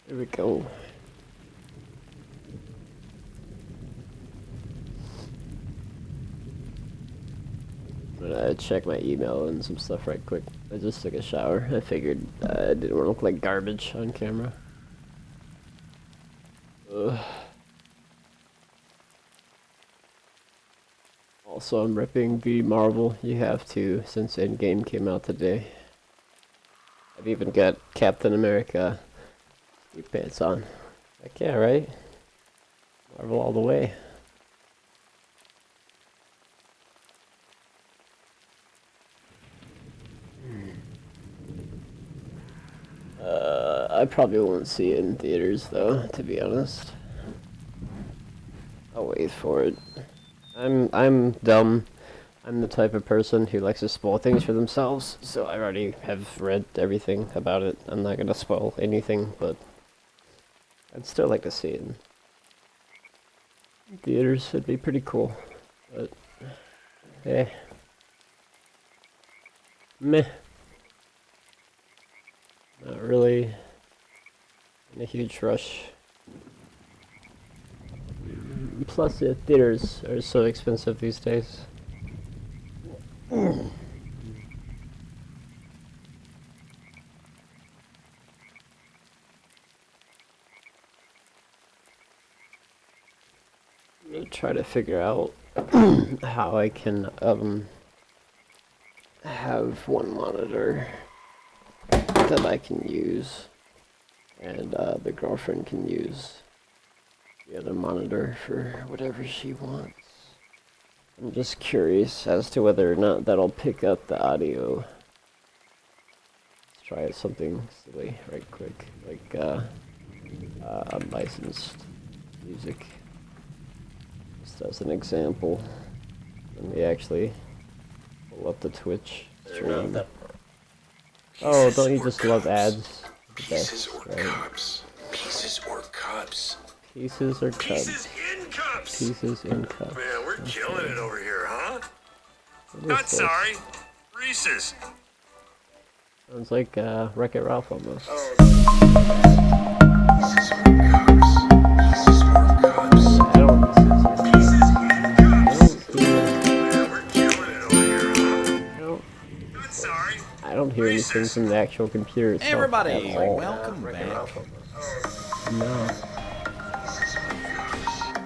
There we go. I'm gonna check my email and some stuff right quick. I just took a shower. I figured I didn't want to look like garbage on camera. Ugh. Also, I'm ripping the Marvel. You have to, since Endgame came out today. I've even got Captain America pants on. Heck yeah, right? Marvel all the way. I probably won't see it in theaters though, to be honest. I'll wait for it. I'm dumb. I'm the type of person who likes to spoil things for themselves, so I already have read everything about it. I'm not gonna spoil anything, but I'd still like to see it in theaters. It'd be pretty cool, but eh, meh. Not really in a huge rush. Plus, the theaters are so expensive these days. I'm gonna try to figure out how I can have one monitor that I can use, and the girlfriend can use the other monitor for whatever she wants. I'm just curious as to whether or not that'll pick up the audio. Let's try something silly right quick, like unlicensed music. Just as an example. Let me actually pull up the Twitch stream. Oh, don't you just love ads? Pieces or cups? Pieces or cups? Pieces or cups? Pieces in cups! Pieces in cups. Man, we're killing it over here, huh? Not sorry. Reese's. Sounds like Wreck-It Ralph almost. Pieces or cups? Pieces or cups? I don't Pieces in cups. hear, Man, we're killing it over here, huh? Not sorry. I don't hear anything from the actual computer itself. Everybody, welcome back. No.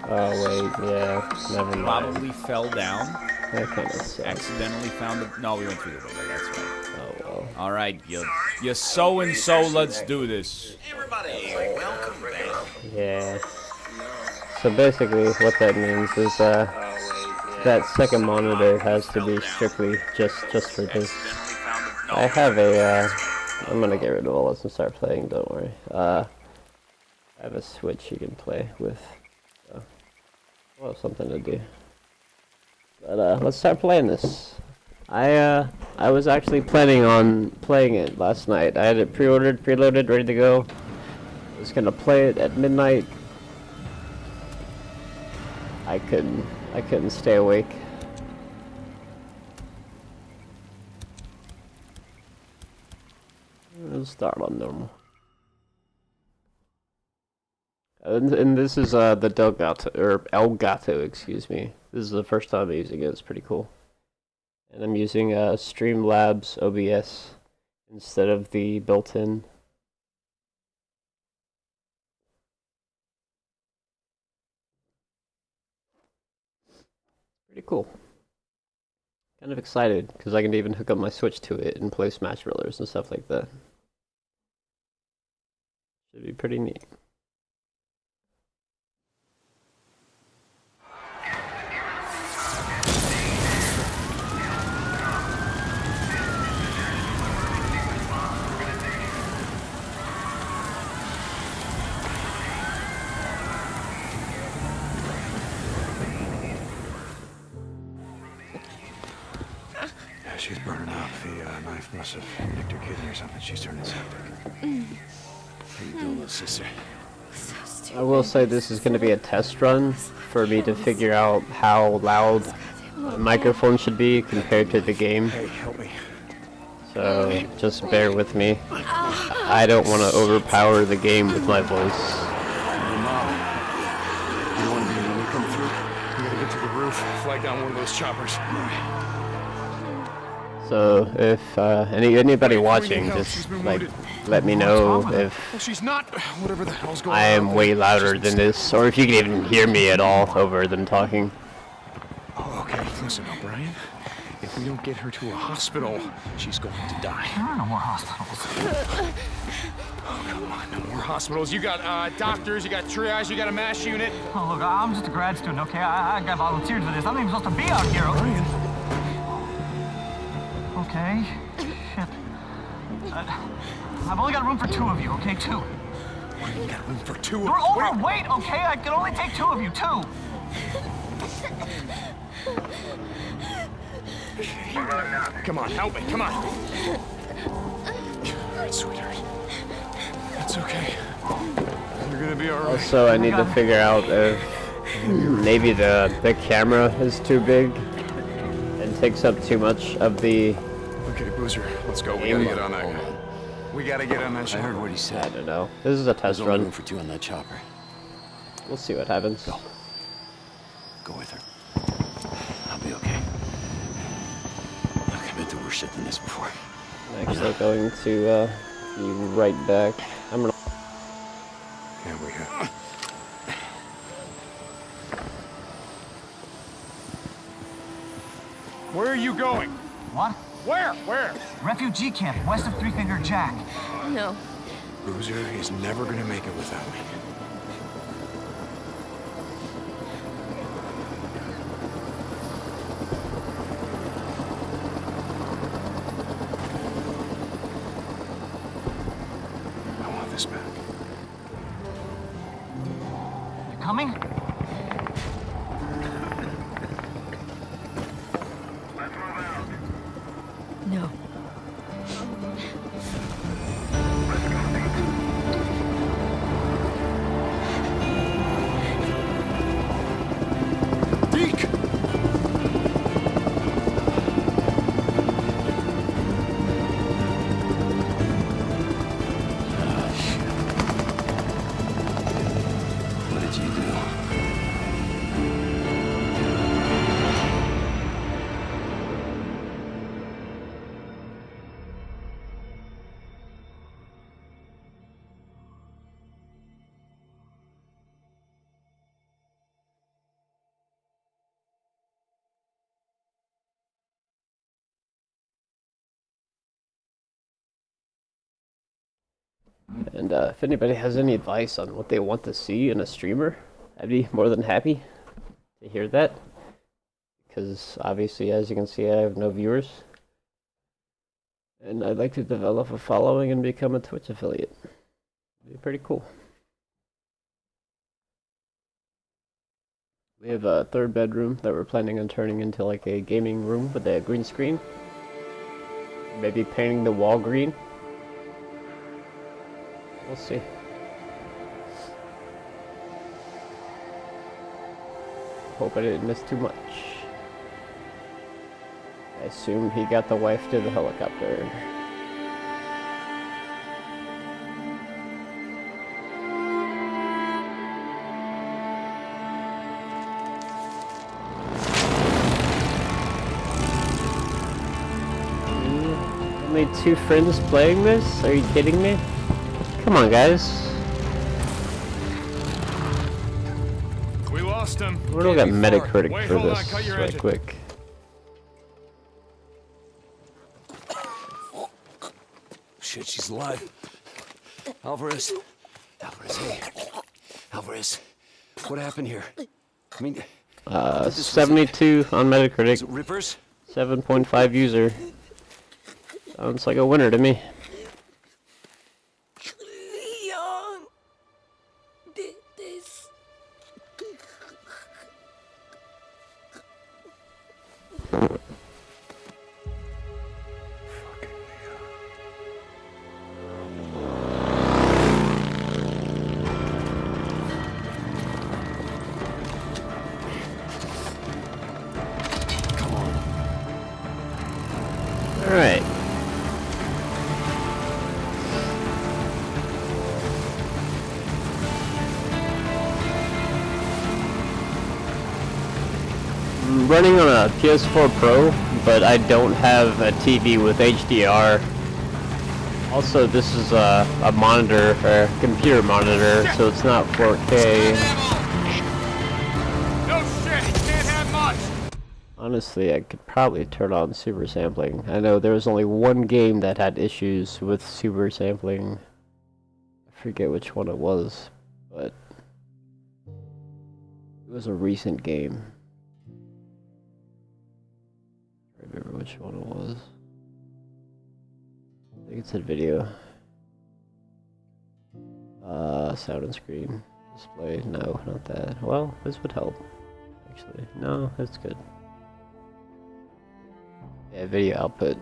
Oh wait, yeah, never mind. Probably fell down. That kind of sucks. Accidentally found the. No, we went through the window. That's right. Oh well. All right, you so and so. Let's do this. Everybody, welcome back. Yeah. So basically, what that means is that second monitor has to be strictly just for this. I have a I'm gonna get rid of all this and start playing. Don't worry. I have a Switch you can play with. So we'll have something to do. But let's start playing this. I was actually planning on playing it last night. I had it preloaded, ready to go. I was gonna play it at midnight. I couldn't stay awake. Let's start on normal. And this is the Gato, or El Gato, excuse me. This is the first time I'm using it. It's pretty cool. And I'm using Streamlabs OBS instead of the built-in. Pretty cool. Kind of excited because I can even hook up my Switch to it and play Smash Brothers and stuff like that. Should be pretty neat. She's burning out. The knife must have nicked her kidney or something. She's turning septic. How you doing, little sister? I will say this is going to be a test run for me to figure out how loud a microphone should be compared to the game. Hey, help me. so just bear with me. I don't want to overpower the game with my voice. Your mom. You don't want to be when they come through. You gotta get to the roof, flag down one of those choppers. So if anybody watching, just like let me know if Well, she's not. Whatever the hell's going on. I am way louder than this, or if you can even hear me at all over them talking. Oh, okay, listen, O'Brien. If we don't get her to a hospital, she's going to die. There are no more hospitals. Oh, come on, no more hospitals. You got doctors, you got triage, you got a MASH unit. Oh, look, I'm just a grad student, okay? I got volunteered for this. I'm not even supposed to be out here. O'Brien. Okay. Shit. I've only got room for 2 of you, okay? 2. You got room for 2 of You're us. overweight, okay? I can only take 2 of you, 2. Come on, help me, come on. All right, sweetheart. It's okay. You're gonna be all right. Also, I need to figure out if maybe the camera is too big and takes up too much of the. Okay, Boozer, let's go. We gotta get on that. We gotta get on that I shot. heard what he I said. don't know. This is a test There's only room run. for 2 on that chopper. We'll see what happens. Go. Go with her. I'll be okay. Look, I've been through worse shit than this before. I'm actually going to be right back. I'm gonna. Yeah, we have. Where are you going? What? Where? Refugee camp, west of Three Finger Jack. No. Boozer is never gonna make it without me. I want this back. You coming? No. Deke! What did you do? And if anybody has any advice on what they want to see in a streamer, I'd be more than happy to hear that. Because obviously, as you can see, I have no viewers. And I'd like to develop a following and become a Twitch affiliate. It'd be pretty cool. We have a 3rd bedroom that we're planning on turning into like a gaming room with a green screen. Maybe painting the wall green. We'll see. Hope I didn't miss too much. I assume he got the wife to the helicopter. Only 2 friends playing this? Are you kidding me? Come on, guys. We lost him. We're gonna get Metacritic Wait, for hold on, this cut your right engine. quick. Shit, she's alive. Alvarez. Alvarez, hey. Alvarez. What happened here? I mean, 72 on is Metacritic, it Rippers? 7.5 user. Sounds like a winner to me. Leon did this. Alright. I'm running on a PS4 Pro, but I don't have a TV with HDR. Also, this is a monitor, a computer monitor, so it's not 4K. No shit, he can't have much! Honestly, I could probably turn on super sampling. I know there was only one game that had issues with super sampling. I forget which one it was, but it was a recent game. I remember which one it was. I think it said video. Sound and screen. Display. No, not that. Well, this would help. Actually, no, that's good. Yeah, video output.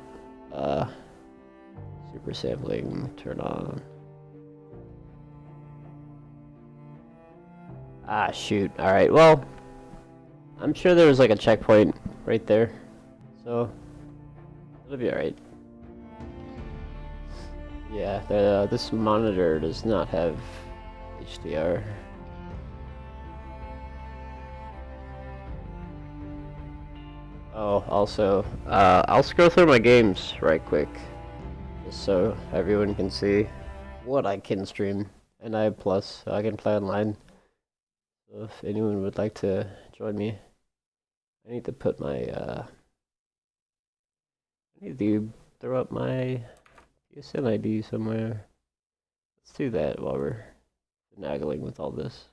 Super sampling. Turn on. Ah, shoot. Alright, well, I'm sure there was like a checkpoint right there. So, it'll be alright. Yeah, this monitor does not have HDR. Oh, also, I'll scroll through my games right quick, just so everyone can see what I can stream. And I have Plus, so I can play online. So if anyone would like to join me, I need to put my, I need to throw up my PSN ID somewhere. Let's do that while we're finagling with all this.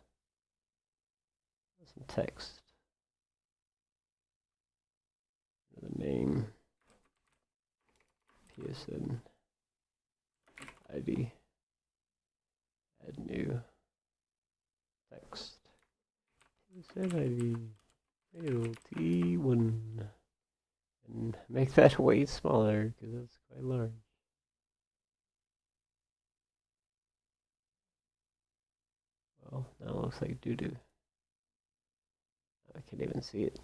Some text. The name. PSN ID. Add new text. PSN ID. T1. And make that way smaller because that's quite large. Well, now it looks like doo-doo. I can't even see it.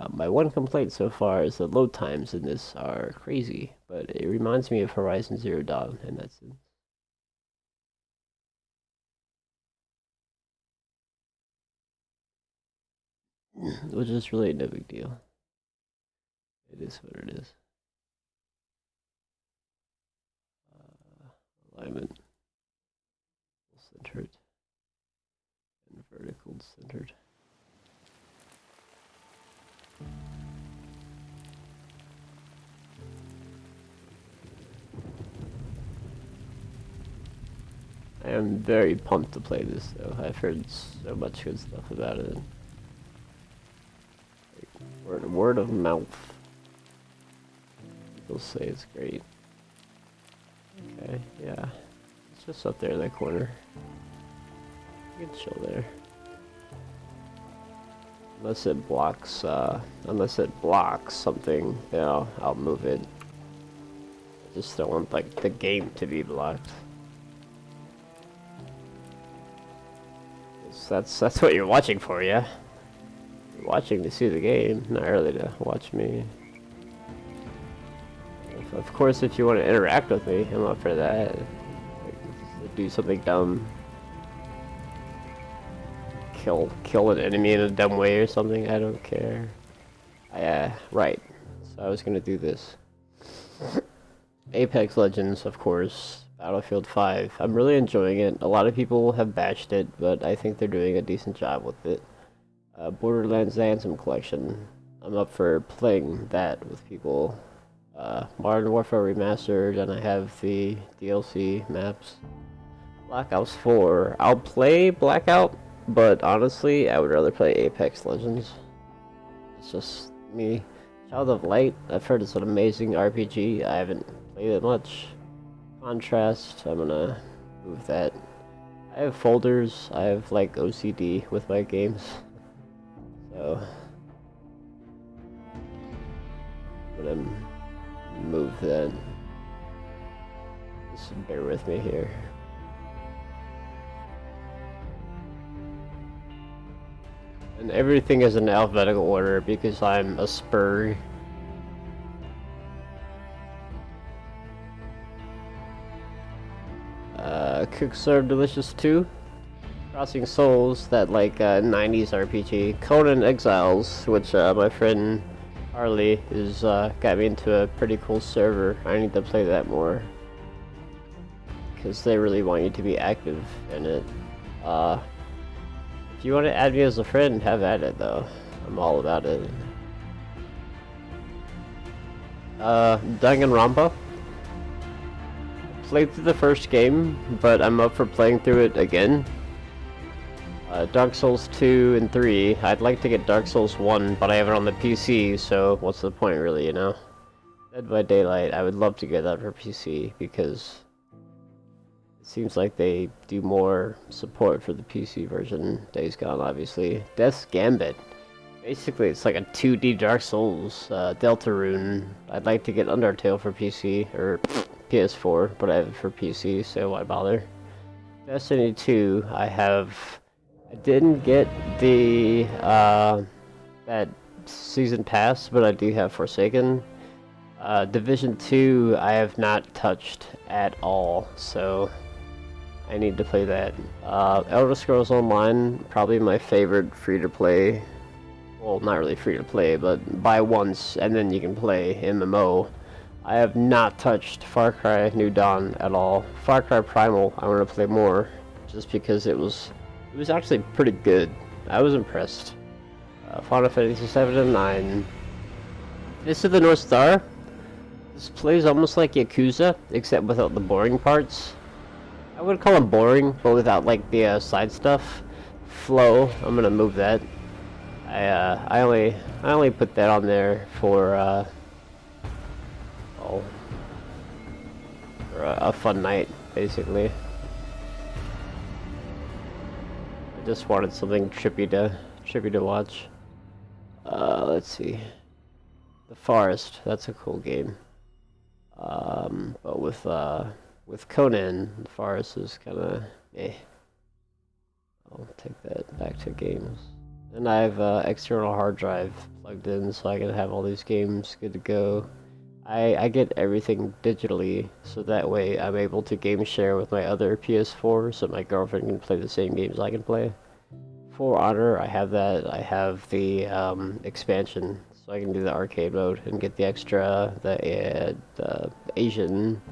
My one complaint so far is the load times in this are crazy, but it reminds me of Horizon Zero Dawn in that sense. Which is really no big deal. It is what it is. Alignment. Centered. And vertical centered. I am very pumped to play this though. I've heard so much good stuff about it. Like, word of mouth. People say it's great. Okay, yeah. It's just up there in that corner. You can chill there. Unless it blocks something, you know, I'll move it. I just don't want like the game to be blocked. That's what you're watching for, yeah? You're watching to see the game, not really to watch me. Of course, if you want to interact with me, I'm up for that. Like, do something dumb. Kill an enemy in a dumb way or something, I don't care. Right. So I was gonna do this. Apex Legends, of course. Battlefield 5. I'm really enjoying it. A lot of people have bashed it, but I think they're doing a decent job with it. Borderlands Anthem Collection. I'm up for playing that with people. Modern Warfare Remastered, and I have the DLC maps. Black Ops 4. I'll play Blackout, but honestly, I would rather play Apex Legends. It's just me. Child of Light, I've heard it's an amazing RPG. I haven't played it much. Contrast, I'm gonna move that. I have folders, I have like OCD with my games. So I'm gonna move that. Just bear with me here. And everything is in alphabetical order because I'm a spur. Cook Serve Delicious 2. Crossing Souls, that like 90s RPG. Conan Exiles, which my friend Harley is got me into a pretty cool server. I need to play that more because they really want you to be active in it. If you want to add me as a friend, have at it though. I'm all about it. Danganronpa. Played through the first game, but I'm up for playing through it again. Dark Souls 2 and 3. I'd like to get Dark Souls 1, but I have it on the PC, so what's the point really, you know? Dead by Daylight, I would love to get that for PC, because it seems like they do more support for the PC version. Days Gone, obviously. Death's Gambit. Basically, it's like a 2D Dark Souls, Deltarune. I'd like to get Undertale for PC, or PS4, but I have it for PC, so why bother? Destiny 2, I didn't get the, that season pass, but I do have Forsaken. Division 2, I have not touched at all, so I need to play that. Elder Scrolls Online, probably my favorite free-to-play, well, not really free-to-play, but buy once, and then you can play MMO. I have not touched Far Cry New Dawn at all. Far Cry Primal, I want to play more, just because it was actually pretty good. I was impressed. Final Fantasy 7 and 9. This is the North Star. This plays almost like Yakuza, except without the boring parts. I would call them boring, but without like the side stuff. Flow, I'm gonna move that. I only put that on there for a fun night, basically. Just wanted something trippy to watch. Let's see. The Forest, that's a cool game. But with Conan, The Forest is kinda eh. I'll take that back to games. And I have external hard drive plugged in, so I can have all these games good to go. I get everything digitally, so that way I'm able to game share with my other PS4, so my girlfriend can play the same games I can play. For Honor, I have that. I have the expansion, so I can do the arcade mode and get the extra, the Asian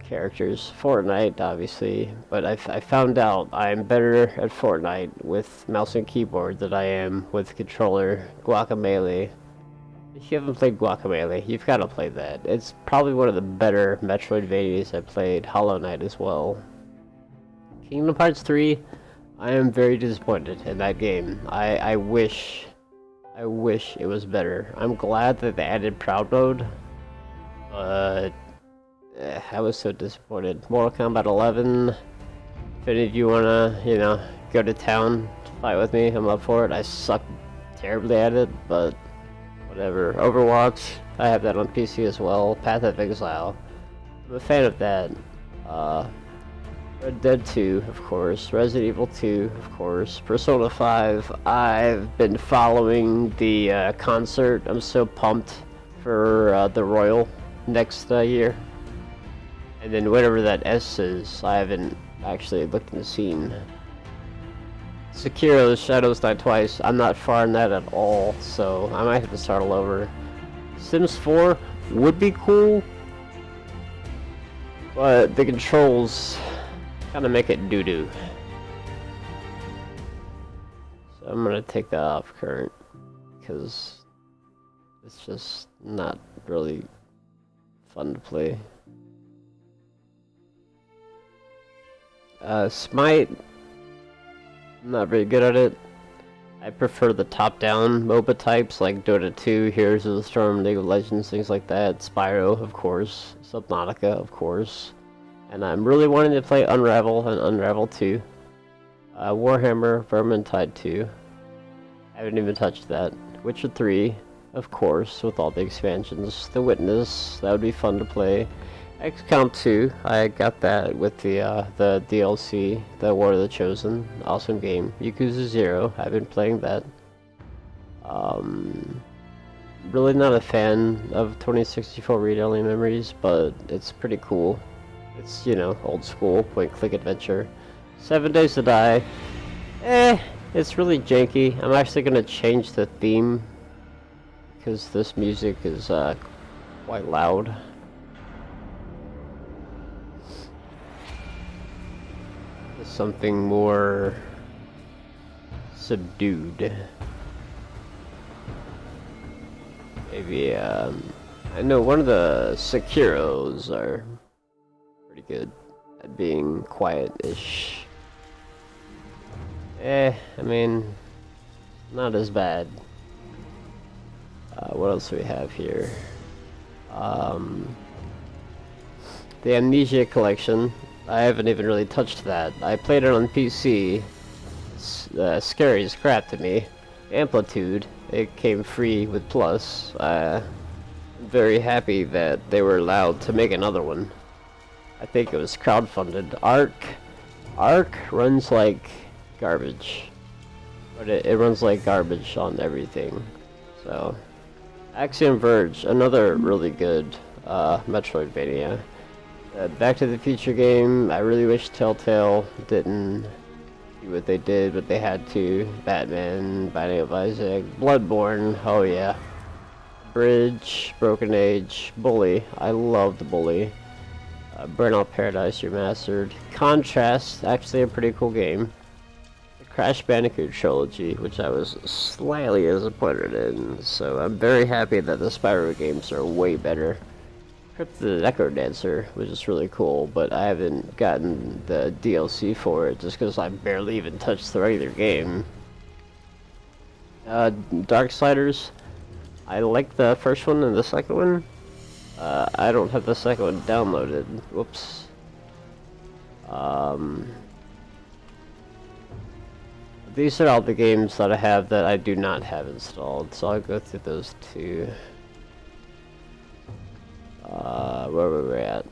characters. Fortnite, obviously, but I found out I'm better at Fortnite with mouse and keyboard than I am with controller. Guacamelee. If you haven't played Guacamelee, you've got to play that. It's probably one of the better Metroidvanias I played. Hollow Knight as well. Kingdom Hearts 3, I am very disappointed in that game. I wish it was better. I'm glad that they added Proud Mode, but I was so disappointed. Mortal Kombat 11, if any of you wanna, you know, go to town to fight with me, I'm up for it. I suck terribly at it, but whatever. Overwatch, I have that on PC as well. Path of Exile, I'm a fan of that. Red Dead 2, of course. Resident Evil 2, of course. Persona 5, I've been following the concert. I'm so pumped for the Royal next year. And then whatever that S is, I haven't actually looked in the scene. Sekiro: Shadows Die Twice, I'm not far in that at all, so I might have to start all over. Sims 4 would be cool, but the controls kind of make it doo-doo. So I'm gonna take that off current, because it's just not really fun to play. Smite, I'm not very good at it. I prefer the top-down MOBA types like Dota 2, Heroes of the Storm, League of Legends, things like that. Spyro, of course. Subnautica, of course. And I'm really wanting to play Unravel and Unravel 2. Warhammer, Vermintide 2. I haven't even touched that. Witcher 3, of course, with all the expansions. The Witness, that would be fun to play. XCOM 2, I got that with the DLC, the War of the Chosen, awesome game. Yakuza 0, I've been playing that. Really not a fan of 2064 read-only memories, but it's pretty cool. It's, you know, old school point-click adventure. 7 Days to Die. It's really janky. I'm actually gonna change the theme because this music is quite loud. Something more subdued. Maybe I know one of the Sekiros are pretty good at being quiet-ish. I mean, not as bad. What else do we have here? The Amnesia Collection. I haven't even really touched that. I played it on PC. It's scary as crap to me. Amplitude. It came free with Plus. I'm very happy that they were allowed to make another one. I think it was crowdfunded. Arc runs like garbage. But it runs like garbage on everything. So, Axiom Verge, another really good Metroidvania. Back to the Future game, I really wish Telltale didn't do what they did, but they had to. Batman, Binding of Isaac, Bloodborne, oh yeah. Bridge, Broken Age, Bully, I loved Bully. Burnout Paradise Remastered. Contrast, actually a pretty cool game. The Crash Bandicoot trilogy, which I was slightly disappointed in, so I'm very happy that the Spyro games are way better. Crypt the Necrodancer, which is really cool, but I haven't gotten the DLC for it just because I barely even touched the regular game. Darksiders, I like the first one and the second one. I don't have the second one downloaded. Whoops. These are all the games that I have that I do not have installed, so I'll go through those two. Where were we at?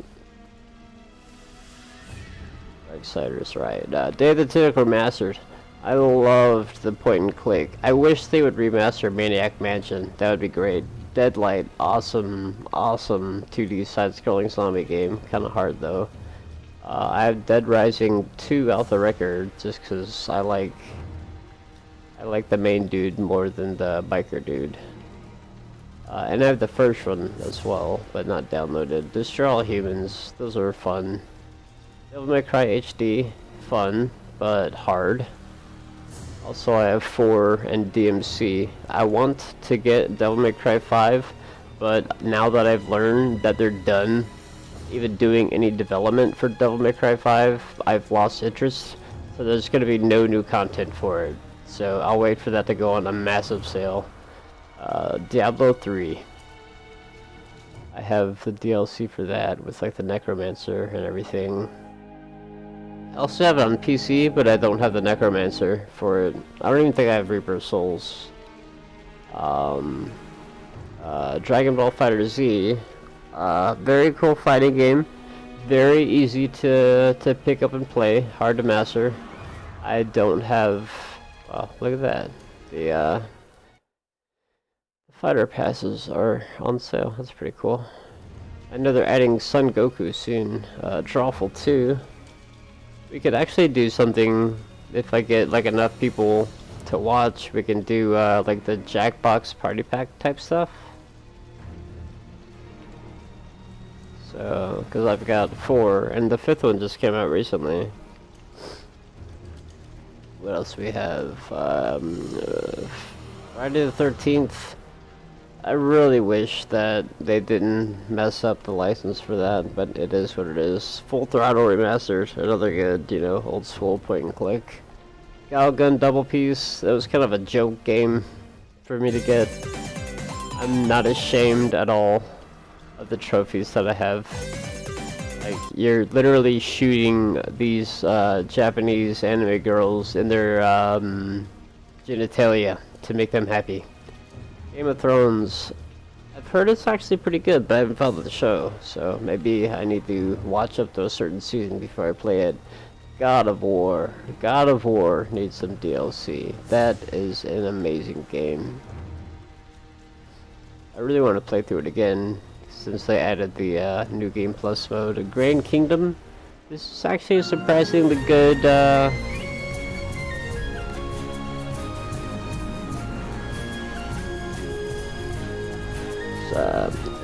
Darksiders, right. Day of the Tentacle Remastered. I loved the point and click. I wish they would remaster Maniac Mansion. That would be great. Deadlight, awesome 2D side-scrolling zombie game. Kind of hard though. I have Dead Rising 2 out the record just because I like the main dude more than the biker dude. And I have the first one as well, but not downloaded. Destroy All Humans, those are fun. Devil May Cry HD, fun, but hard. Also I have 4 and DMC. I want to get Devil May Cry 5, but now that I've learned that they're done even doing any development for Devil May Cry 5, I've lost interest. So there's going to be no new content for it. So I'll wait for that to go on a massive sale. Diablo 3. I have the DLC for that with like the Necromancer and everything. I also have it on PC, but I don't have the Necromancer for it. I don't even think I have Reaper of Souls. Dragon Ball Fighter Z. Very cool fighting game. Very easy to pick up and play. Hard to master. I don't have... Well, look at that. The fighter passes are on sale. That's pretty cool. I know they're adding Son Goku soon. Drawful 2. We could actually do something if I get like enough people to watch. We can do like the Jackbox Party Pack type stuff. So, because I've got 4, and the 5th one just came out recently. What else we have? Friday the 13th. I really wish that they didn't mess up the license for that, but it is what it is. Full Throttle Remastered, another good, you know, old school point and click. Galgun Double Piece, that was kind of a joke game for me to get. I'm not ashamed at all of the trophies that I have. Like, you're literally shooting these Japanese anime girls in their genitalia to make them happy. Game of Thrones, I've heard it's actually pretty good, but I haven't followed the show, so maybe I need to watch up to a certain season before I play it. God of War needs some DLC. That is an amazing game. I really want to play through it again, since they added the New Game Plus mode. Grand Kingdom. This is actually a surprisingly good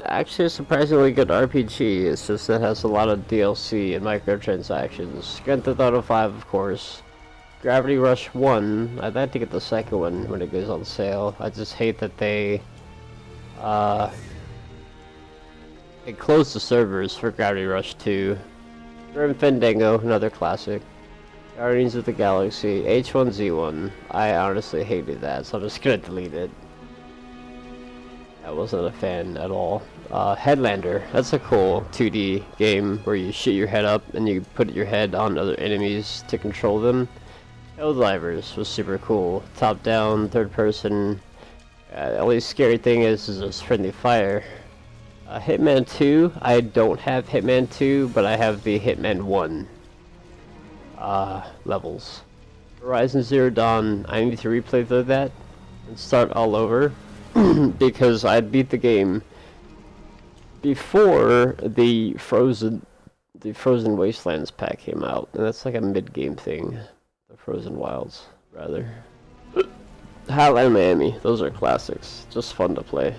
actually a surprisingly good RPG. It's just it has a lot of DLC and microtransactions. Grand Theft Auto 5, of course. Gravity Rush 1. I'd like to get the second one when it goes on sale. I just hate that they closed the servers for Gravity Rush 2. Grim Fandango, another classic. Guardians of the Galaxy, H1Z1. I honestly hated that, so I'm just gonna delete it. I wasn't a fan at all. Headlander, that's a cool 2D game where you shoot your head up and you put your head on other enemies to control them. Helldivers was super cool. Top down, third person. The only scary thing is there's friendly fire. Hitman 2, I don't have Hitman 2, but I have the Hitman 1 levels. Horizon Zero Dawn, I need to replay through that and start all over because I beat the game before the Frozen Wastelands pack came out, and that's like a mid-game thing. The Frozen Wilds, rather. Hotline Miami, those are classics, just fun to play.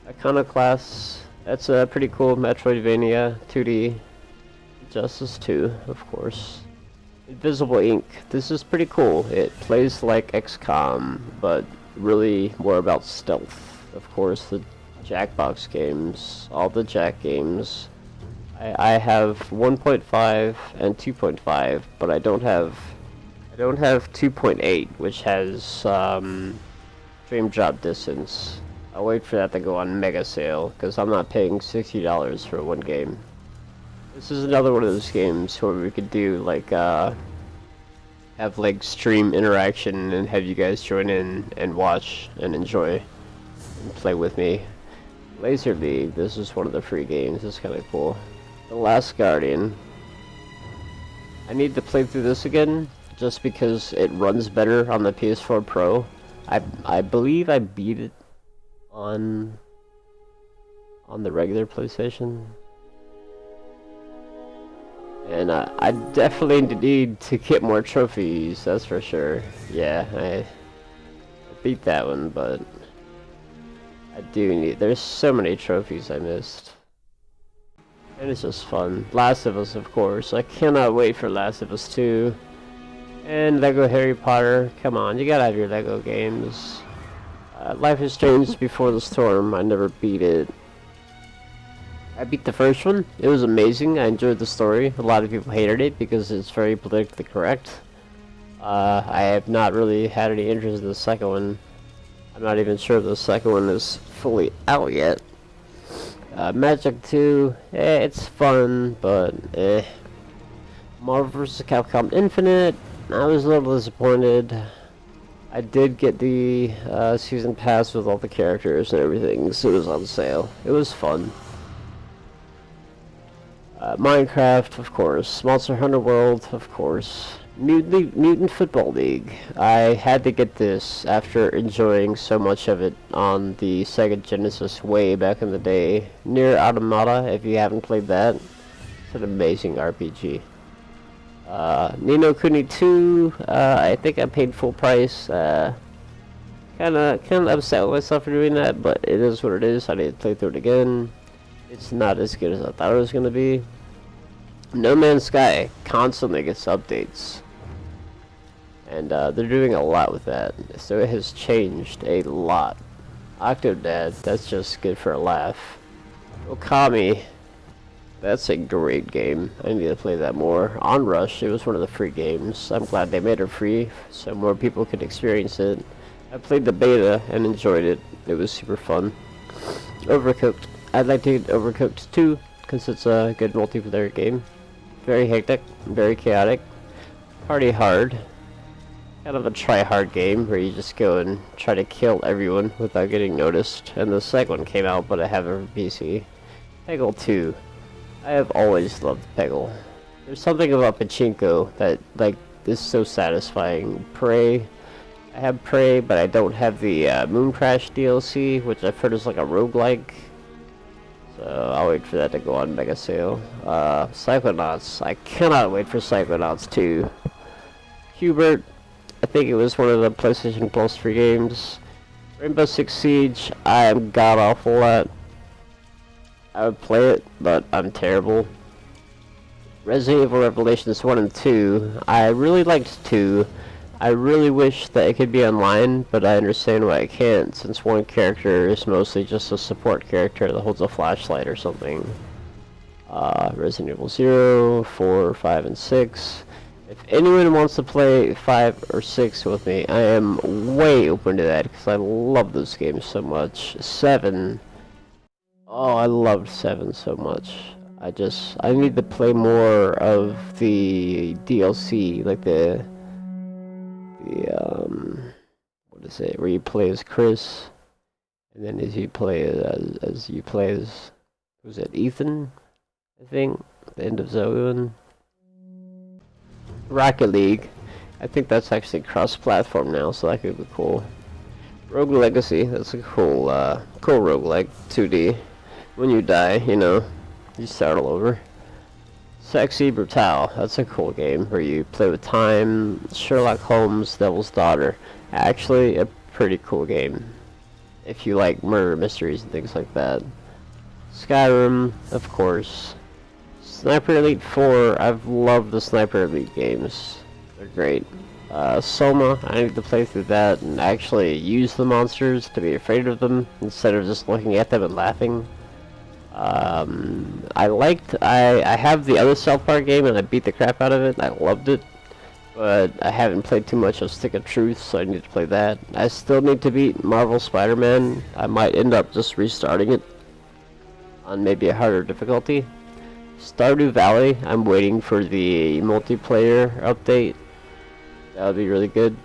Iconoclast, that's a pretty cool Metroidvania 2D. Justice 2, of course. Invisible Ink, this is pretty cool. It plays like XCOM, but really more about stealth. Of course, the Jackbox games, all the Jack games. I have 1.5 and 2.5, but I don't have 2.8, which has frame drop distance. I'll wait for that to go on mega sale, because I'm not paying $60 for one game. This is another one of those games where we could do like have like stream interaction and have you guys join in and watch and enjoy and play with me. Laser League, this is one of the free games. It's kind of cool. The Last Guardian. I need to play through this again just because it runs better on the PS4 Pro. I believe I beat it on the regular PlayStation. And I definitely need to get more trophies, that's for sure. Yeah, I beat that one, but I do need... There's so many trophies I missed. And it's just fun. Last of Us, of course. I cannot wait for Last of Us 2. And Lego Harry Potter. Come on, you gotta have your Lego games. Life is Strange Before the Storm. I never beat it. I beat the first one. It was amazing. I enjoyed the story. A lot of people hated it because it's very politically correct. I have not really had any interest in the second one. I'm not even sure if the second one is fully out yet. Magic 2, it's fun, but Marvel vs. Capcom Infinite, I was a little disappointed. I did get the season pass with all the characters and everything, so it was on sale. It was fun. Minecraft, of course. Monster Hunter World, of course. Mutant Football League. I had to get this after enjoying so much of it on the Sega Genesis way back in the day. Nier Automata, if you haven't played that, it's an amazing RPG. Ni no Kuni 2, I think I paid full price. Kinda upset with myself for doing that, but it is what it is. I need to play through it again. It's not as good as I thought it was gonna be. No Man's Sky constantly gets updates. And they're doing a lot with that. So it has changed a lot. Octodad, that's just good for a laugh. Okami, that's a great game. I need to play that more. Onrush, it was one of the free games. I'm glad they made it free so more people could experience it. I played the beta and enjoyed it. It was super fun. Overcooked. I'd like to get Overcooked 2 because it's a good multiplayer game. Very hectic, very chaotic. Party Hard. Kind of a try-hard game where you just go and try to kill everyone without getting noticed. And the second one came out, but I have it for PC. Peggle 2. I have always loved Peggle. There's something about Pachinko that, like, is so satisfying. Prey. I have Prey, but I don't have the Moon Crash DLC, which I've heard is like a roguelike. So I'll wait for that to go on Mega Sale. Psychonauts. I cannot wait for Psychonauts 2. Hubert. I think it was one of the PlayStation Plus free games. Rainbow Six Siege. I am god awful at. I would play it, but I'm terrible. Resident Evil Revelations 1 and 2. I really liked 2. I really wish that it could be online, but I understand why it can't, since one character is mostly just a support character that holds a flashlight or something. Resident Evil 0, 4, 5, and 6. If anyone wants to play 5 or 6 with me, I am way open to that, because I love those games so much. 7. Oh, I loved 7 so much. I need to play more of the DLC, like what is it, where you play as Chris, and then as you play as was it Ethan, I think, the end of Zoe. Rocket League, I think that's actually cross-platform now, so that could be cool. Rogue Legacy, that's a cool roguelike, 2D. When you die, you know, you start all over. Sexy Brutale, that's a cool game where you play with time. Sherlock Holmes, Devil's Daughter, actually a pretty cool game if you like murder mysteries and things like that. Skyrim, of course. Sniper Elite 4, I've loved the Sniper Elite games. They're great. Soma, I need to play through that and actually use the monsters to be afraid of them instead of just looking at them and laughing. I have the other South Park game and I beat the crap out of it. I loved it, but I haven't played too much of Stick of Truth, so I need to play that. I still need to beat Marvel Spider-Man. I might end up just restarting it on maybe a harder difficulty. Stardew Valley, I'm waiting for the multiplayer update. That would be really good.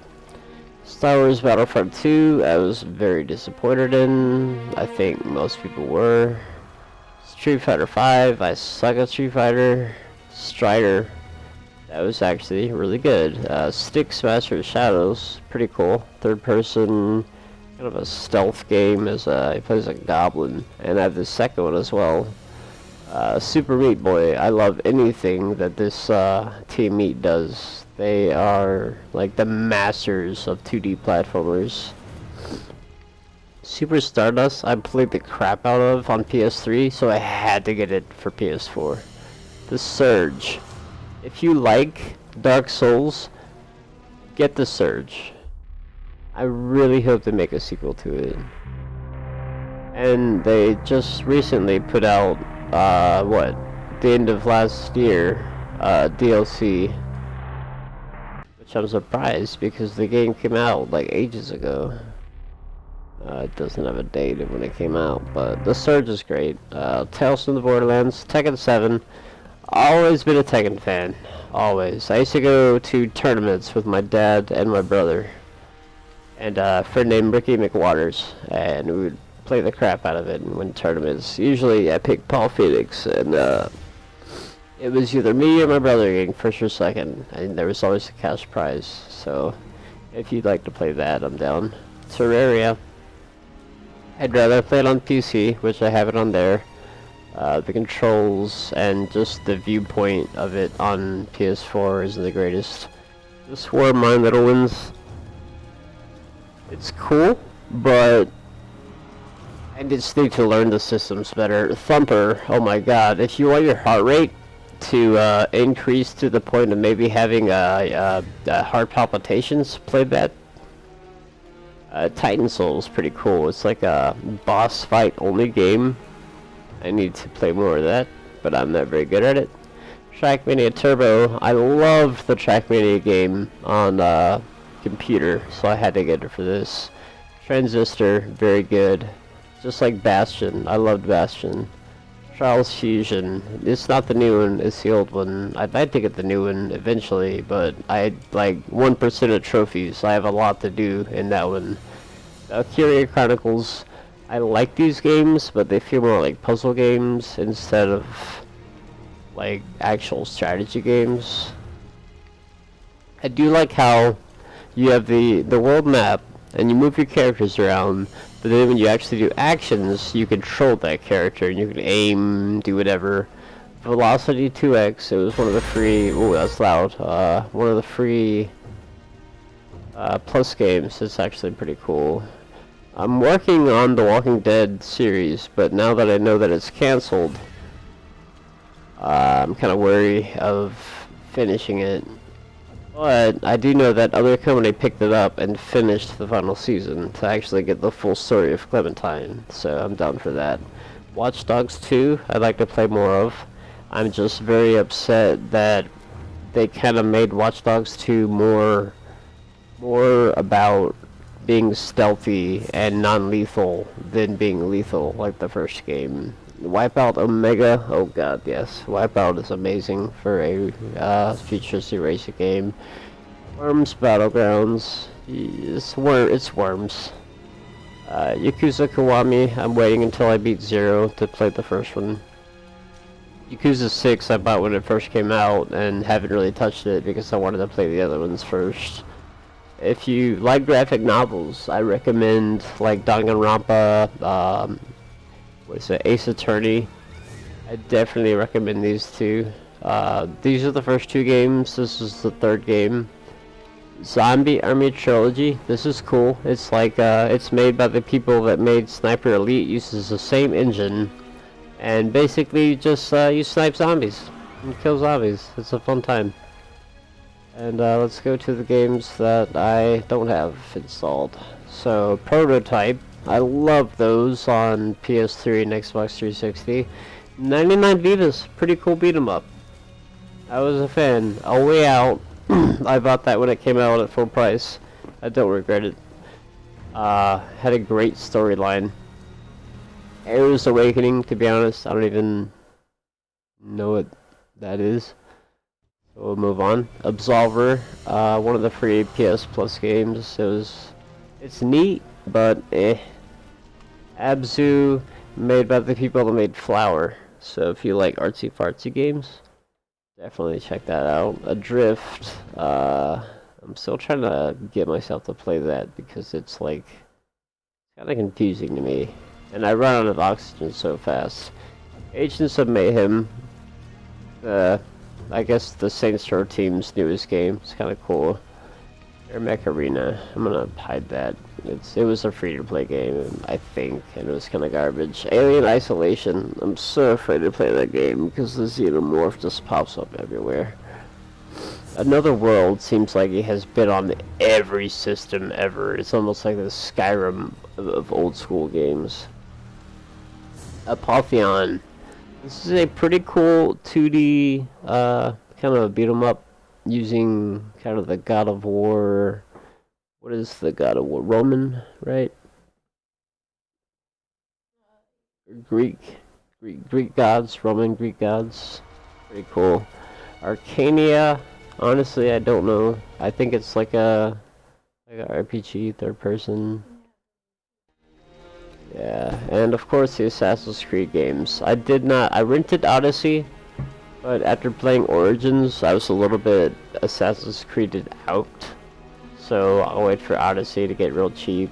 Star Wars Battlefront 2, I was very disappointed in. I think most people were. Street Fighter 5, I suck at Street Fighter. Strider, that was actually really good. Styx Master of Shadows, pretty cool. Third person, kind of a stealth game as he plays a goblin. And I have the second one as well. Super Meat Boy, I love anything that this Team Meat does. They are like the masters of 2D platformers. Super Stardust, I played the crap out of on PS3, so I had to get it for PS4. The Surge. If you like Dark Souls, get The Surge. I really hope they make a sequel to it. And they just recently put out, the end of last year, DLC. Which I'm surprised, because the game came out like ages ago. It doesn't have a date of when it came out, but The Surge is great. Tales from the Borderlands, Tekken 7. Always been a Tekken fan. Always. I used to go to tournaments with my dad and my brother. And a friend named Ricky McWaters. And we would play the crap out of it and win tournaments. Usually I picked Paul Phoenix, and it was either me or my brother getting first or second. And there was always a cash prize. So if you'd like to play that, I'm down. Terraria. I'd rather play it on PC, which I have it on there. The controls and just the viewpoint of it on PS4 isn't the greatest. Just for my little ones, it's cool, but I just need to learn the systems better. Thumper, oh my god, if you want your heart rate to increase to the point of maybe having heart palpitations, play that. Titan Soul is pretty cool. It's like a boss fight only game. I need to play more of that, but I'm not very good at it. Trackmania Turbo. I love the Trackmania game on computer, so I had to get it for this. Transistor, very good. Just like Bastion. I loved Bastion. Trials Fusion. It's not the new one, it's the old one. I'd like to get the new one eventually, but I had like 1% of trophies. I have a lot to do in that one. Valkyria Chronicles. I like these games, but they feel more like puzzle games instead of like actual strategy games. I do like how you have the world map, and you move your characters around, but then when you actually do actions, you control that character, and you can aim, do whatever. Velocity 2X, it was one of the free, ooh, that's loud, one of the free Plus games. It's actually pretty cool. I'm working on the Walking Dead series, but now that I know that it's canceled, I'm kind of wary of finishing it. But I do know that other company picked it up and finished the final season to actually get the full story of Clementine, so I'm down for that. Watch Dogs 2, I'd like to play more of. I'm just very upset that they kind of made Watch Dogs 2 more about being stealthy and non-lethal than being lethal like the first game. Wipeout Omega, oh god, yes. Wipeout is amazing for a futuristic racing game. Worms Battlegrounds, it's Worms. Yakuza Kiwami, I'm waiting until I beat 0 to play the first one. Yakuza 6 I bought when it first came out and haven't really touched it because I wanted to play the other ones first. If you like graphic novels, I recommend like Danganronpa, what is it, Ace Attorney. I definitely recommend these two. These are the first 2 games, this is the 3rd game. Zombie Army Trilogy, this is cool. It's like, it's made by the people that made Sniper Elite, uses the same engine. And basically just, you snipe zombies and kill zombies. It's a fun time. And let's go to the games that I don't have installed. So, Prototype, I love those on PS3 and Xbox 360. 99 Vivas, pretty cool beat 'em up. I was a fan. A Way Out, I bought that when it came out at full price. I don't regret it. Had a great storyline. Ares Awakening, to be honest, I don't even know what that is. So we'll move on. Absolver, one of the free PS Plus games. It's neat, but eh. Abzu, made by the people that made Flower. So if you like artsy fartsy games, definitely check that out. Adrift, I'm still trying to get myself to play that because it's like kind of confusing to me. And I run out of oxygen so fast. Agents of Mayhem, I guess the Saints Row team's newest game. It's kind of cool. Air Mech Arena. I'm gonna hide that. It was a free-to-play game, I think, and it was kind of garbage. Alien Isolation. I'm so afraid to play that game because the Xenomorph just pops up everywhere. Another World seems like it has been on every system ever. It's almost like the Skyrim of old school games. Apotheon. This is a pretty cool 2D kind of beat 'em up using kind of the God of War. What is the God of War? Roman, right? Greek gods, Roman Greek gods. Pretty cool. Arcania. Honestly, I don't know. I think it's like a RPG, third person. Yeah, and of course the Assassin's Creed games. I rented Odyssey, but after playing Origins, I was a little bit Assassin's Creeded out. So I'll wait for Odyssey to get real cheap.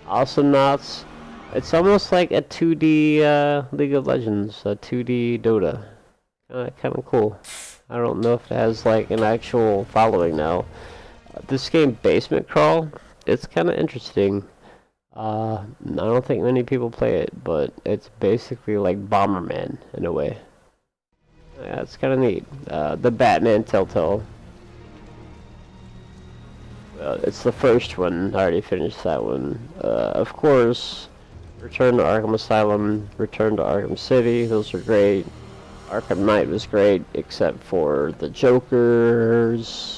Awesomenauts, it's almost like a 2D League of Legends, a 2D Dota. Kind of cool. I don't know if it has like an actual following now. This game, Basement Crawl, it's kind of interesting. I don't think many people play it, but it's basically like Bomberman in a way. Yeah, it's kind of neat. The Batman Telltale. It's the first one. I already finished that one. Of course, Return to Arkham Asylum, Return to Arkham City. Those are great. Arkham Knight was great, except for the Jokers.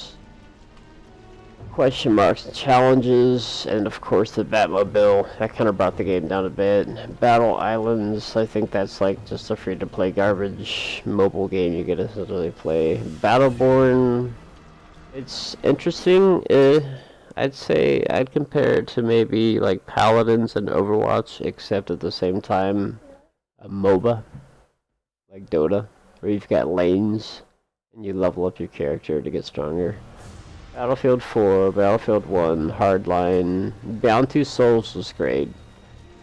Question marks and challenges, and of course the Batmobile. That kind of brought the game down a bit. Battle Islands, I think that's like just a free-to-play garbage mobile game you get to essentially play. Battleborn, it's interesting. I'd say I'd compare it to maybe like Paladins and Overwatch, except at the same time a MOBA, like Dota, where you've got lanes and you level up your character to get stronger. Battlefield 4, Battlefield 1, Hardline, Bound 2 Souls was great.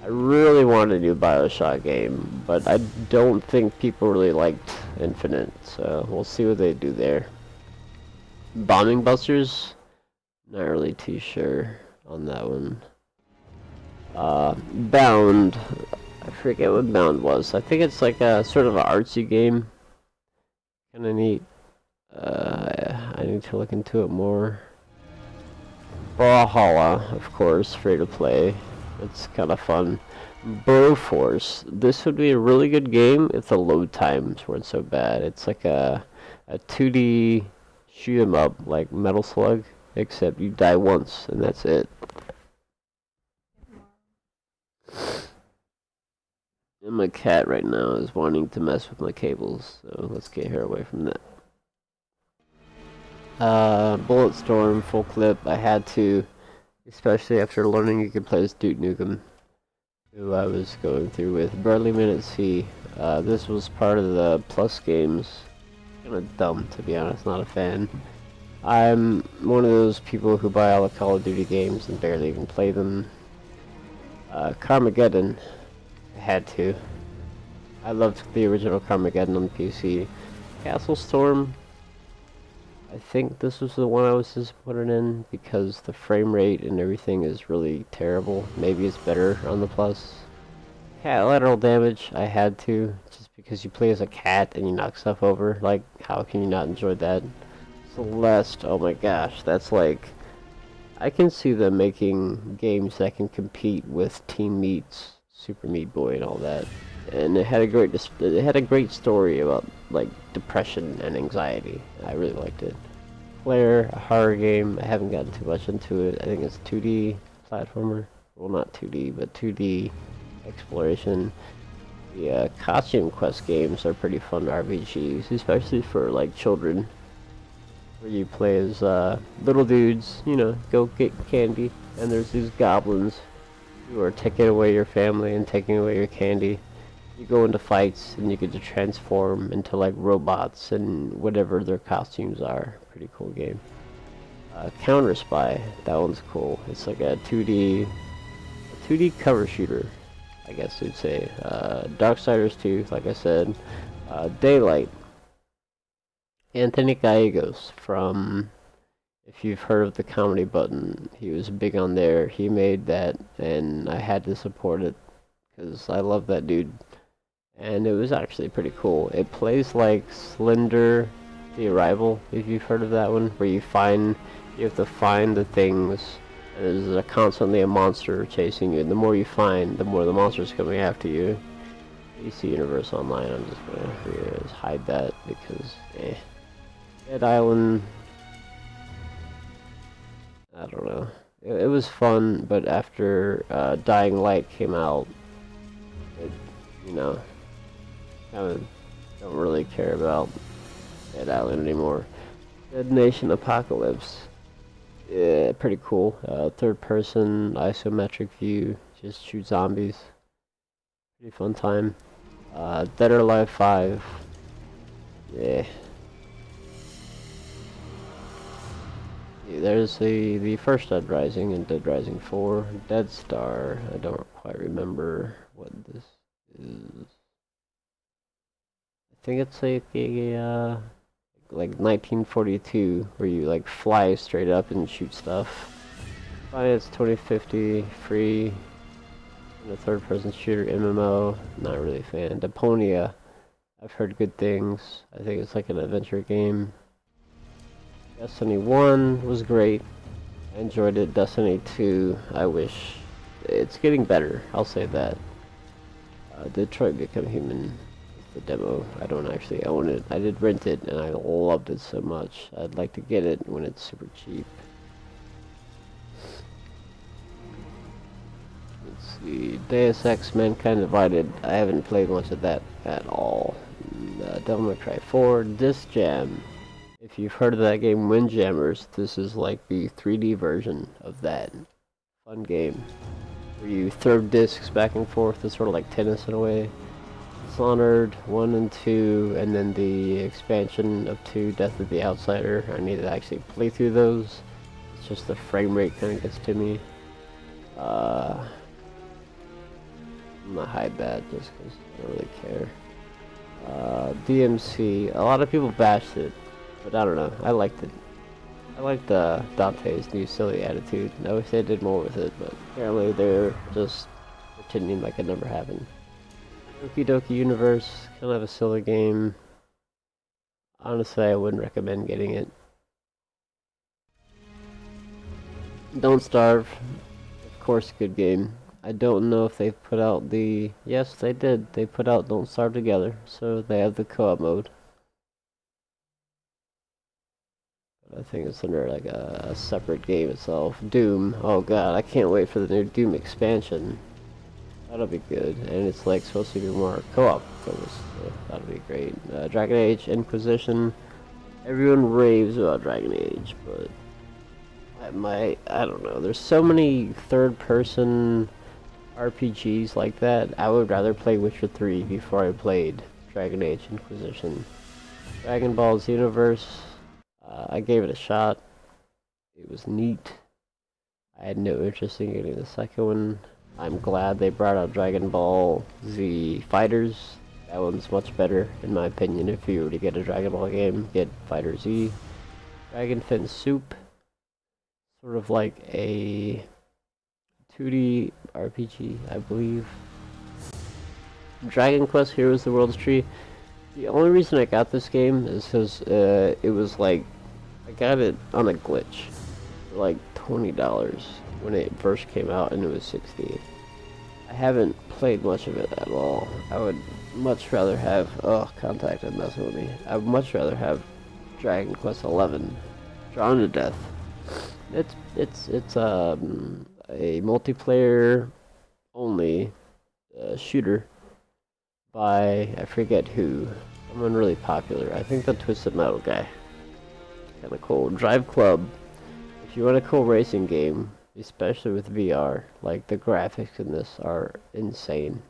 I really want a new Bioshock game, but I don't think people really liked Infinite, so we'll see what they do there. Bombing Busters? Not really too sure on that one. Bound. I forget what Bound was. I think it's like a sort of an artsy game. Kinda neat. I need to look into it more. Brawlhalla, of course, free to play. It's kind of fun. Broforce. This would be a really good game if the load times weren't so bad. It's like a 2D shoot 'em up like Metal Slug, except you die once and that's it. And my cat right now is wanting to mess with my cables, so let's get her away from that. Bulletstorm, full clip. I had to, especially after learning you could play as Duke Nukem, who I was going through with. Burly Minute C. This was part of the Plus games. Kinda dumb, to be honest, not a fan. I'm one of those people who buy all the Call of Duty games and barely even play them. Carmageddon. I had to. I loved the original Carmageddon on PC. Castle Storm. I think this was the one I was disappointed in because the frame rate and everything is really terrible. Maybe it's better on the Plus. Cat lateral damage, I had to, just because you play as a cat and you knock stuff over. Like, how can you not enjoy that? Celeste, oh my gosh, that's like... I can see them making games that can compete with Team Meat's Super Meat Boy and all that. And it had a great story about like depression and anxiety. I really liked it. Flare, a horror game. I haven't gotten too much into it. I think it's 2D platformer. Well, not 2D, but 2D exploration. The costume quest games are pretty fun RPGs, especially for like children, where you play as little dudes. You know, go get candy, and there's these goblins who are taking away your family and taking away your candy. You go into fights and you get to transform into like robots and whatever their costumes are. Pretty cool game. Counter Spy, that one's cool. It's like a 2D cover shooter, I guess you'd say. Darksiders 2, like I said. Daylight. Anthony Gallegos from, if you've heard of the Comedy Button, he was big on there. He made that and I had to support it because I love that dude. And it was actually pretty cool. It plays like Slender the Arrival, if you've heard of that one, where you have to find the things, and there's constantly a monster chasing you, and the more you find, the more the monster's coming after you. AC Universe Online, I'm just gonna hide that, because, Dead Island, I don't know. It was fun, but after Dying Light came out, it, you know, kind of don't really care about Dead Island anymore. Dead Nation Apocalypse. Yeah, pretty cool. Third person, isometric view, just shoot zombies. Pretty fun time. Dead or Alive 5. Yeah. There's the first Dead Rising and Dead Rising 4. Dead Star. I don't quite remember what this is. I think it's like a like 1942, where you like fly straight up and shoot stuff. Finance 2050, free, and a third-person shooter MMO. Not really a fan. Deponia, I've heard good things. I think it's like an adventure game. Destiny 1 was great. I enjoyed it. Destiny 2, I wish it's getting better. I'll say that. Detroit Become Human. The demo. I don't actually own it. I did rent it and I loved it so much. I'd like to get it when it's super cheap. Let's see. Deus Ex Mankind Divided. I haven't played much of that at all. Devil May Cry 4. Disc Jam. If you've heard of that game Windjammers, this is like the 3D version of that. Fun game. Where you throw discs back and forth. It's sort of like tennis in a way. Dishonored 1 and 2, and then the expansion of 2, Death of the Outsider. I need to actually play through those. It's just the frame rate kind of gets to me. I'm not high bad just because I don't really care. DMC, a lot of people bashed it, but I don't know, I liked it. I liked Dante's new silly attitude, and I wish they did more with it, but apparently they're just pretending like it never happened. Doki Doki Universe, kind of a silly game. Honestly, I wouldn't recommend getting it. Don't Starve, of course, good game. I don't know if they've put out the... Yes, they did. They put out Don't Starve Together, so they have the co-op mode. I think it's under like a separate game itself. Doom. Oh god, I can't wait for the new Doom expansion. That'll be good, and it's like supposed to be more co-op focused, so that'll be great. Dragon Age Inquisition. Everyone raves about Dragon Age, but I don't know. There's so many third-person RPGs like that. I would rather play Witcher 3 before I played Dragon Age Inquisition. Dragon Ball Xenoverse. I gave it a shot. It was neat. I had no interest in getting the second one. I'm glad they brought out Dragon Ball Z Fighters. That one's much better, in my opinion. If you were to get a Dragon Ball game, get Fighter Z. Dragon Fin Soup. Sort of like a 2D RPG, I believe. Dragon Quest Heroes of the World's Tree. The only reason I got this game is because it was like, I got it on a glitch for like $20 when it first came out, and it was $60. I haven't played much of it at all. I would much rather have, Contact and messing with me. I would much rather have Dragon Quest 11 Drawn to Death. It's a multiplayer only shooter by, I forget who, someone really popular. I think the Twisted Metal guy. Kinda cool. Drive Club. If you want a cool racing game, especially with VR, like the graphics in this are insane.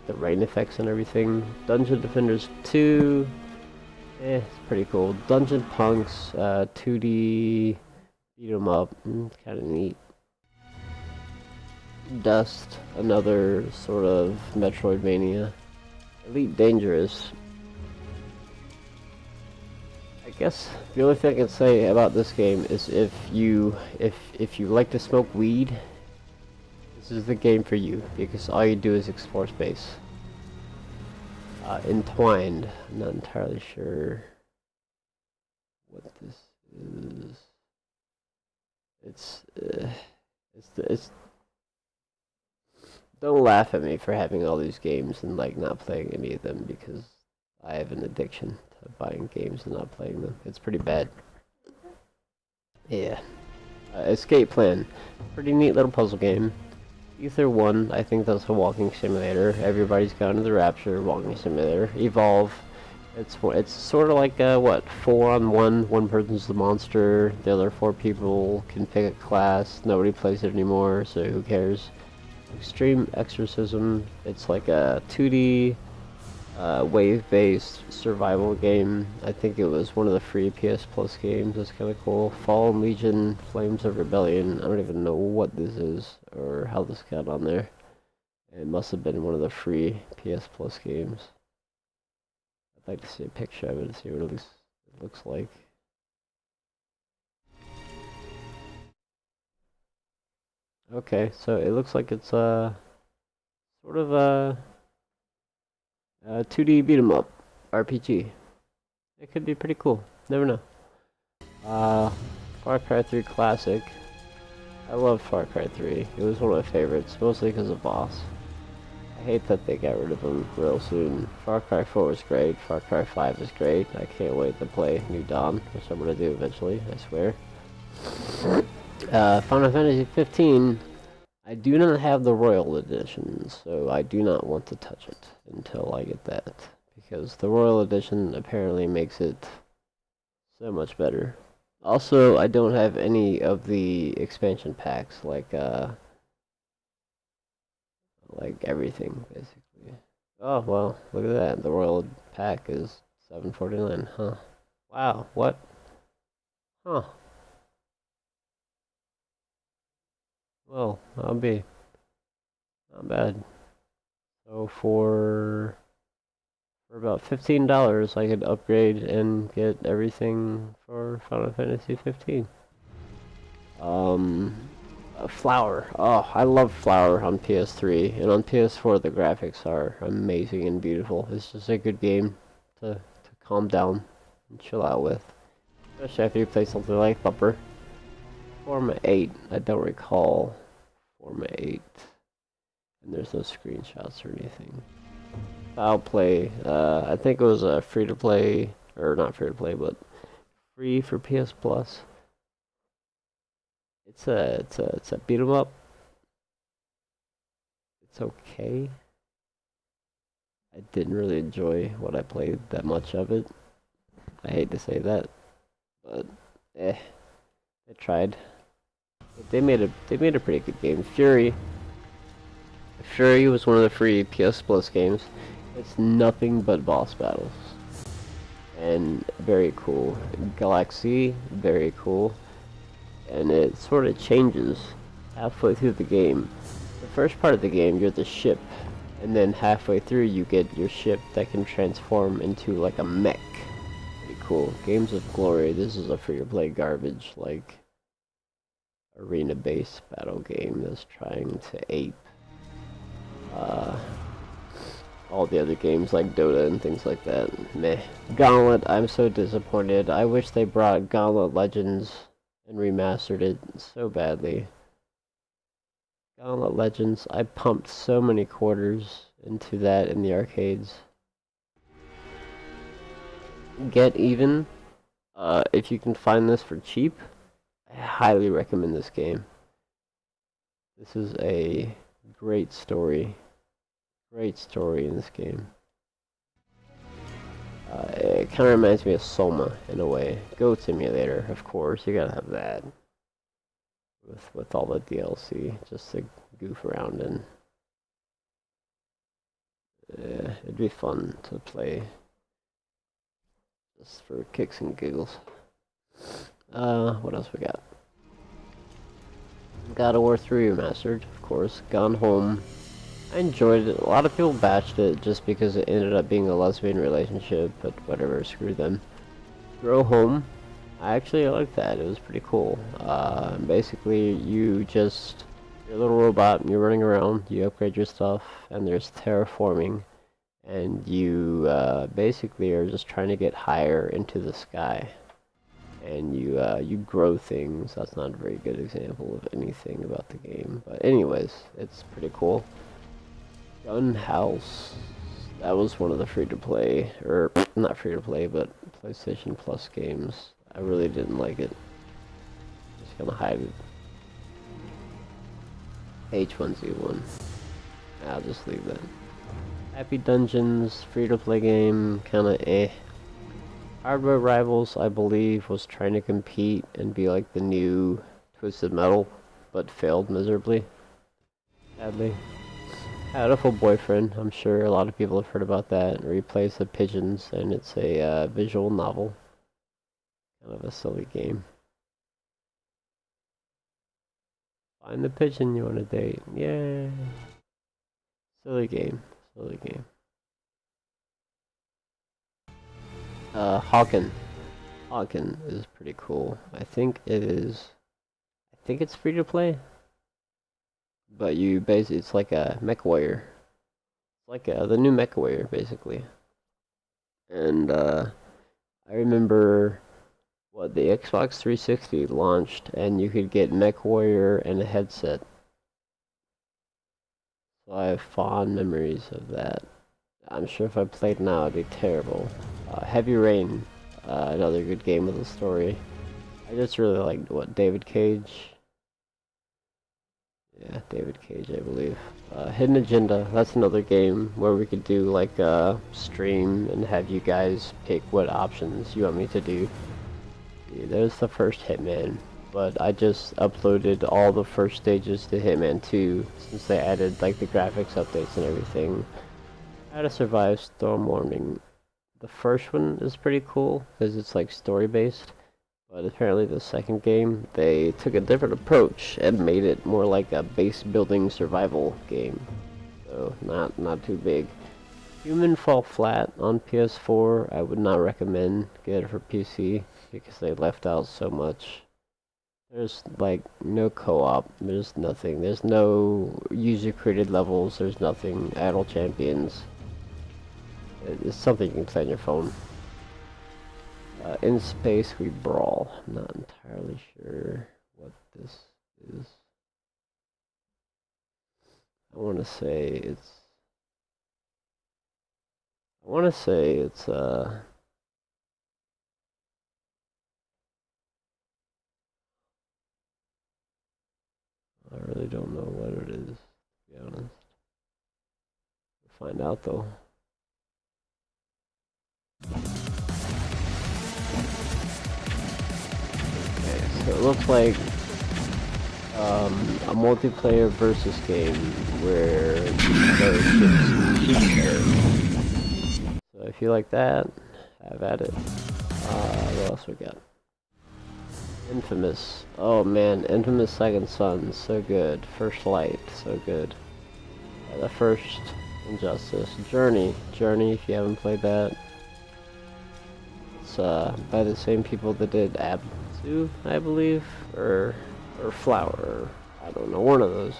The rain effects and everything. Dungeon Defenders 2. It's pretty cool. Dungeon Punks, 2D beat 'em up. Kinda neat. Dust, another sort of Metroidvania. Elite Dangerous. I guess the only thing I can say about this game is if you like to smoke weed, this is the game for you, because all you do is explore space. Entwined. I'm not entirely sure what this is. It's don't laugh at me for having all these games and like not playing any of them, because I have an addiction to buying games and not playing them. It's pretty bad. Yeah. Escape Plan. Pretty neat little puzzle game. Ether 1, I think that's a walking simulator. Everybody's gone to the Rapture, walking simulator. Evolve. It's sort of like what, 4-on-1. One person's the monster. The other 4 people can pick a class. Nobody plays it anymore, so who cares? Extreme Exorcism. It's like a 2D wave-based survival game. I think it was one of the free PS Plus games. That's kind of cool. Fallen Legion, Flames of Rebellion. I don't even know what this is or how this got on there. It must have been one of the free PS Plus games. I'd like to see a picture of it and see what it looks like. Okay, so it looks like it's sort of a 2D beat 'em up RPG. It could be pretty cool. Never know. Far Cry 3 Classic. I love Far Cry 3. It was one of my favorites, mostly because of Boss. I hate that they got rid of him real soon. Far Cry 4 was great. Far Cry 5 is great. I can't wait to play New Dawn, which I'm gonna do eventually, I swear. Final Fantasy 15. I do not have the Royal Edition, so I do not want to touch it until I get that, because the Royal Edition apparently makes it so much better. Also, I don't have any of the expansion packs, like everything, basically. Oh, well, look at that. The Royal Pack is $7.49, huh? Wow, what? Huh. Well, that'll be not bad. So for about $15, I could upgrade and get everything for Final Fantasy 15. Flower. Oh, I love Flower on PS3, and on PS4 the graphics are amazing and beautiful. It's just a good game to calm down and chill out with. Especially after you play something like Bumper. Forma 8, I don't recall Forma 8. And there's no screenshots or anything. I'll play, I think it was a free to play, or not free to play, but free for PS Plus. It's a beat 'em up. It's okay. I didn't really enjoy what I played that much of it. I hate to say that, but they tried. But they made a pretty good game. Fury was one of the free PS Plus games. It's nothing but boss battles. And very cool. Galaxy, very cool. And it sort of changes halfway through the game. The first part of the game, you're the ship. And then halfway through, you get your ship that can transform into like a mech. Pretty cool. Games of Glory. This is a free-to-play garbage, like arena-based battle game that's trying to ape all the other games like Dota and things like that. Meh. Gauntlet, I'm so disappointed. I wish they brought Gauntlet Legends and remastered it so badly. Gauntlet Legends, I pumped so many quarters into that in the arcades. Get Even, if you can find this for cheap, I highly recommend this game. This is a great story. Great story in this game. It kind of reminds me of Soma in a way. Goat Simulator, of course, you gotta have that. With all the DLC, just to goof around in. Yeah, it'd be fun to play. Just for kicks and giggles. What else we got? God of War 3 Remastered, of course. Gone Home. I enjoyed it. A lot of people bashed it just because it ended up being a lesbian relationship, but whatever, screw them. Grow Home. I actually liked that. It was pretty cool. Basically, you're a little robot, and you're running around, you upgrade your stuff, and there's terraforming, and you basically are just trying to get higher into the sky. And you grow things. That's not a very good example of anything about the game. But anyways, it's pretty cool. Gun House. That was one of the free-to-play, or not free-to-play, but PlayStation Plus games. I really didn't like it. Just gonna hide it. H1Z1. I'll just leave that. Happy Dungeons, free-to-play game, kinda eh. Hardware Rivals, I believe, was trying to compete and be like the new Twisted Metal, but failed miserably. Sadly. Beautiful Boyfriend, I'm sure a lot of people have heard about that. Replays the Pigeons, and it's a visual novel. Kind of a silly game. Find the pigeon you want to date. Yay! Silly game. Silly game. Hawken. Hawken is pretty cool. I think it's free to play. But you basically, it's like a mech warrior. It's like the new mech warrior, basically. And I remember what the Xbox 360 launched, and you could get mech warrior and a headset. So I have fond memories of that. I'm sure if I played now, it'd be terrible. Heavy Rain, another good game with a story. I just really liked David Cage. Yeah, David Cage, I believe. Hidden Agenda, that's another game where we could do like a stream and have you guys pick what options you want me to do. Yeah, there's the first Hitman, but I just uploaded all the first stages to Hitman 2 since they added like the graphics updates and everything. How to Survive Storm Warning. The first one is pretty cool because it's like story based, but apparently the second game they took a different approach and made it more like a base building survival game. So not too big. Human Fall Flat on PS4 I would not recommend. Get it for PC because they left out so much. There's like no co-op, there's nothing, there's no user created levels, there's nothing, idle champions. It's something you can play on your phone. In Space We Brawl. I'm not entirely sure what this is. I want to say it's I really don't know what it is, to be honest. We'll find out though. Okay, so it looks like a multiplayer versus game where there ships. So if you like that, have at it. What else we got? Infamous. Oh man, Infamous Second Son, so good. First Light, so good. The first Injustice. Journey, if you haven't played that. It's by the same people that did Abzu, I believe, or Flower, I don't know, one of those.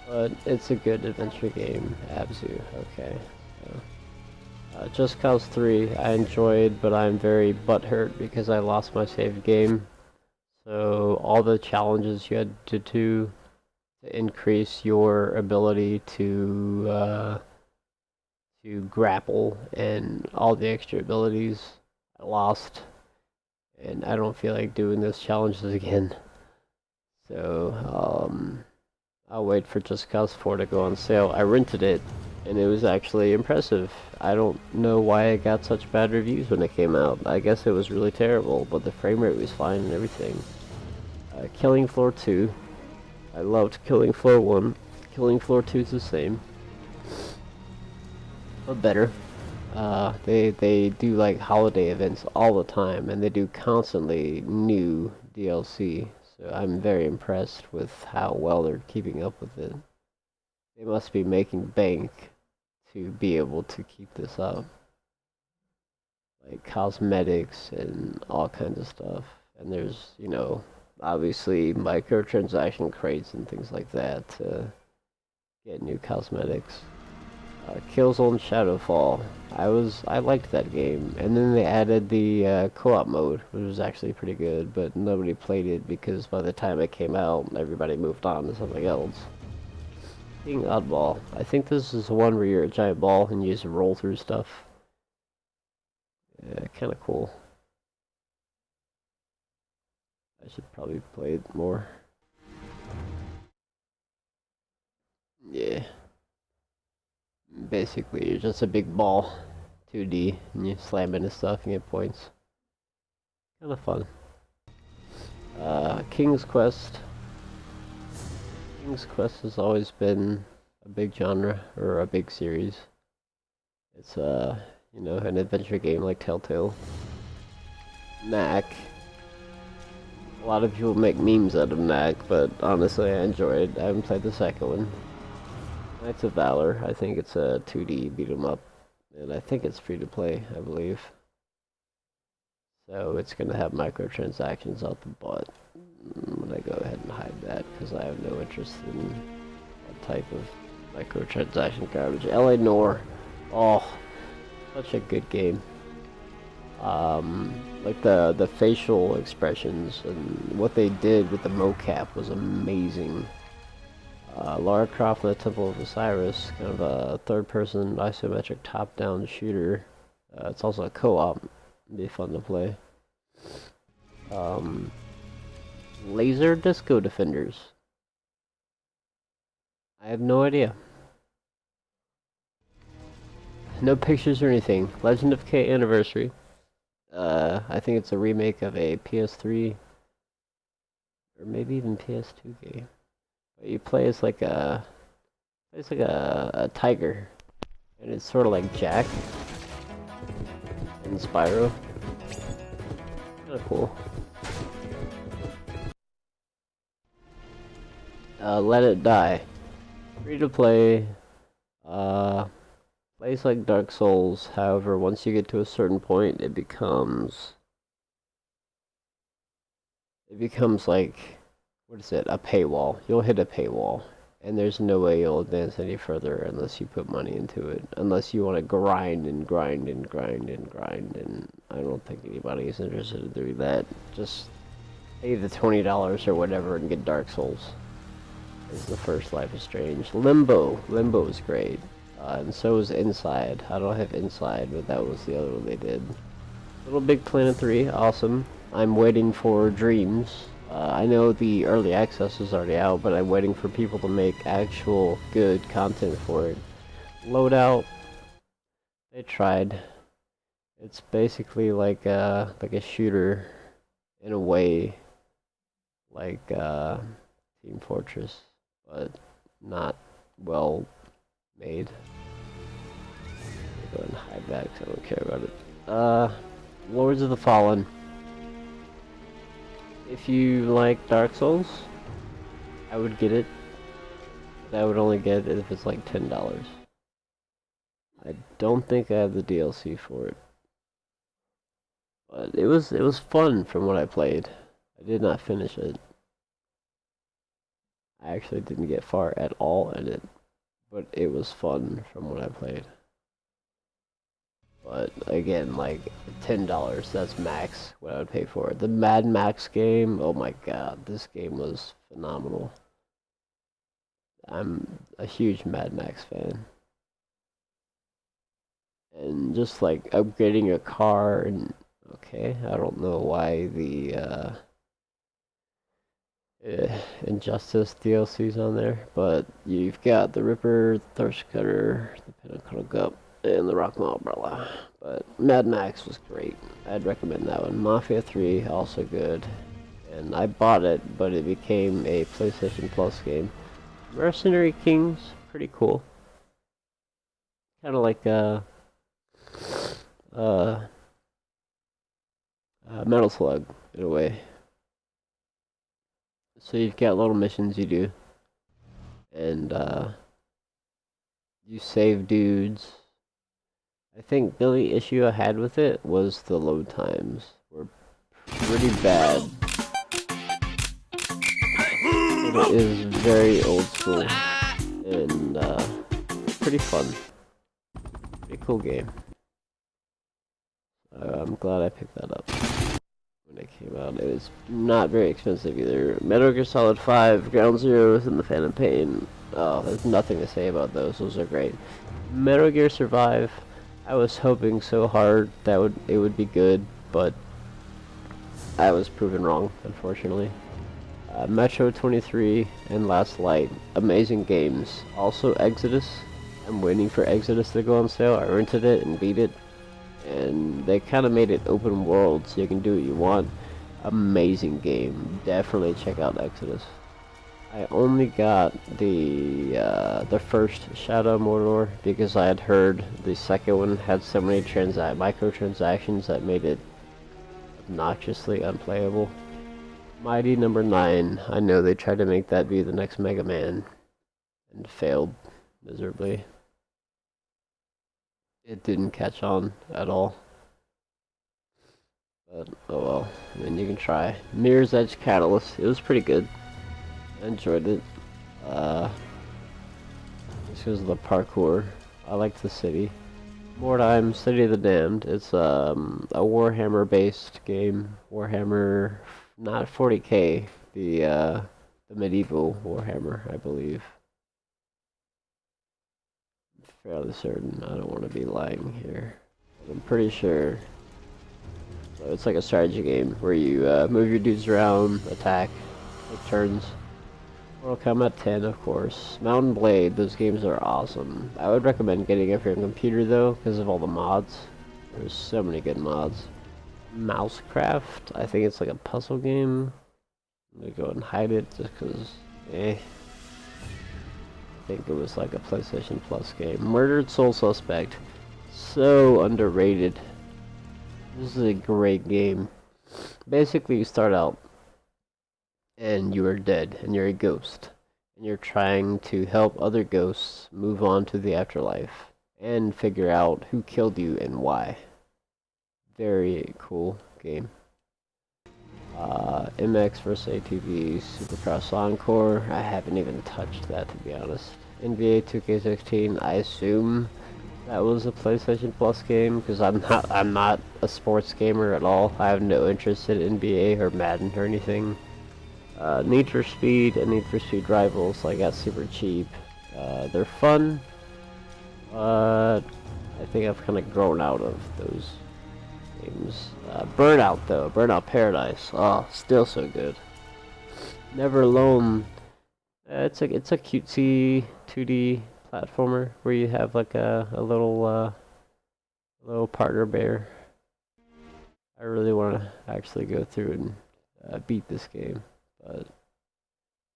But it's a good adventure game. Abzu, okay. So, Just Cause 3 I enjoyed, but I'm very butthurt because I lost my saved game. So all the challenges you had to do to increase your ability to grapple and all the extra abilities, I lost, and I don't feel like doing those challenges again. So I'll wait for Just Cause 4 to go on sale. I rented it, and it was actually impressive. I don't know why it got such bad reviews when it came out. I guess it was really terrible, but the frame rate was fine and everything. Killing Floor 2. I loved Killing Floor 1. Killing Floor 2 is the same, but better. They do like holiday events all the time, and they do constantly new DLC. So I'm very impressed with how well they're keeping up with it. They must be making bank to be able to keep this up. Like cosmetics and all kinds of stuff. And there's, you know, obviously microtransaction crates and things like that to get new cosmetics. Killzone Shadowfall. I liked that game, and then they added the co-op mode, which was actually pretty good, but nobody played it because by the time it came out, everybody moved on to something else. King Oddball. I think this is the one where you're a giant ball and you just roll through stuff. Yeah, kind of cool. I should probably play it more. Yeah. Basically, you're just a big ball, 2D, and you slam into stuff and get points. Kind of fun. King's Quest. King's Quest has always been a big genre, or a big series. It's, you know, an adventure game like Telltale. Knack. A lot of people make memes out of Knack, but honestly I enjoy it. I haven't played the second one. Knights of Valor, I think it's a 2D beat 'em up, and I think it's free to play, I believe. So it's gonna have microtransactions out the butt. I'm gonna go ahead and hide that because I have no interest in that type of microtransaction garbage. LA Noire, oh, such a good game. Like the facial expressions and what they did with the mocap was amazing. Lara Croft and the Temple of Osiris, kind of a third-person isometric top-down shooter. It's also a co-op. It'd be fun to play. Laser Disco Defenders. I have no idea. No pictures or anything. Legend of K Anniversary. I think it's a remake of a PS3 or maybe even PS2 game. But you play as like a tiger, And it's sort of like Jack in Spyro. Kinda cool. Let It Die. Free to play. Plays like Dark Souls. However, once you get to a certain point, it becomes like, what is it? A paywall. You'll hit a paywall, and there's no way you'll advance any further unless you put money into it. Unless you want to grind and grind and grind and grind, and I don't think anybody is interested in doing that. Just pay the $20 or whatever and get Dark Souls. It's the first Life is Strange. Limbo is great. And so is Inside. I don't have Inside, but that was the other one they did. Little Big Planet 3, awesome. I'm waiting for Dreams. I know the early access is already out, but I'm waiting for people to make actual good content for it. Loadout, they tried. It's basically like a shooter in a way, like Team Fortress, but not well made. Go ahead and hide that because I don't care about it. Lords of the Fallen. If you like Dark Souls, I would get it. But I would only get it if it's like $10. I don't think I have the DLC for it. But it was fun from what I played. I did not finish it. I actually didn't get far at all in it. But it was fun from what I played. But again, like $10, that's max what I would pay for it. The Mad Max game, oh my god, this game was phenomenal. I'm a huge Mad Max fan. And just like upgrading a car and okay, I don't know why the Injustice DLC's on there, but you've got the Ripper, the Thirst Cutter, the Pinnacle Cup, and the Rock'n'Roll Umbrella. But Mad Max was great. I'd recommend that one. Mafia 3, also good. And I bought it, but it became a PlayStation Plus game. Mercenary Kings, pretty cool. Kind of like Metal Slug, in a way. So you've got little missions you do. And you save dudes. I think the only issue I had with it was the load times were pretty bad. It is very old school and pretty fun. Pretty cool game. I'm glad I picked that up when it came out. It was not very expensive either. Metal Gear Solid 5, Ground Zeroes, and the Phantom Pain. Oh, there's nothing to say about those. Those are great. Metal Gear Survive. I was hoping so hard that it would be good, but I was proven wrong, unfortunately. Metro 23 and Last Light, amazing games. Also Exodus. I'm waiting for Exodus to go on sale. I rented it and beat it, and they kind of made it open world, so you can do what you want. Amazing game. Definitely check out Exodus. I only got the first Shadow of Mordor because I had heard the second one had so many microtransactions that made it obnoxiously unplayable. Mighty Number 9. I know they tried to make that be the next Mega Man and failed miserably. It didn't catch on at all. But oh well. I mean, you can try. Mirror's Edge Catalyst. It was pretty good. I enjoyed it. Just because of the parkour. I liked the city. Mordheim, City of the Damned. It's a Warhammer based game. Warhammer, not 40k. The medieval Warhammer, I believe. I'm fairly certain. I don't want to be lying here. I'm pretty sure. So it's like a strategy game where you move your dudes around, attack, take turns. Mortal Kombat 10, of course. Mountain Blade, those games are awesome. I would recommend getting it for your computer though, because of all the mods. There's so many good mods. Mousecraft, I think it's like a puzzle game. I'm gonna go and hide it just because, think it was like a PlayStation Plus game. Murdered Soul Suspect. So underrated. This is a great game. Basically, you start out and you are dead and you're a ghost. And you're trying to help other ghosts move on to the afterlife and figure out who killed you and why. Very cool game. MX vs ATV, Supercross Encore. I haven't even touched that, to be honest. NBA 2K16. I assume that was a PlayStation Plus game because I'm not a sports gamer at all. I have no interest in NBA or Madden or anything. Need for Speed and Need for Speed Rivals I got super cheap. They're fun. I think I've kind of grown out of those games. Burnout though, Burnout Paradise. Oh, still so good. Never Alone. It's a cutesy 2D platformer where you have like a little partner bear. I really want to actually go through and beat this game, but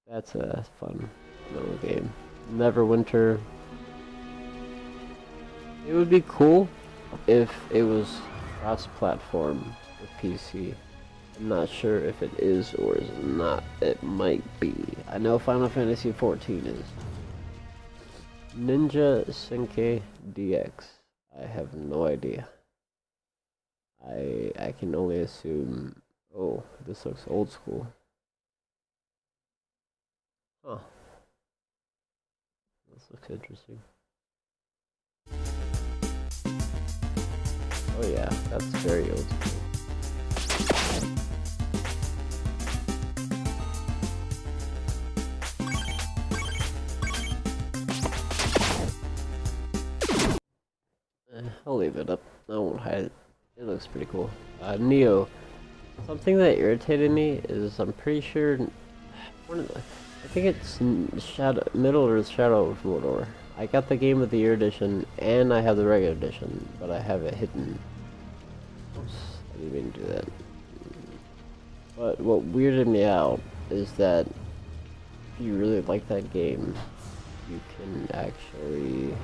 that's a fun little game. Neverwinter. It would be cool if it was cross-platform with PC. I'm not sure if it is or is not. It might be. I know Final Fantasy XIV is. Ninja Senki DX. I have no idea. I can only assume. Oh, this looks old school. Huh. This looks interesting. Oh yeah, that's very old school. I'll leave it up. I won't hide it. It looks pretty cool. Neo. Something that irritated me is I'm pretty sure I think it's Middle Earth Shadow of Mordor. I got the Game of the Year edition and I have the regular edition, but I have it hidden. Oops, I didn't mean to do that. But what weirded me out is that if you really like that game, you can actually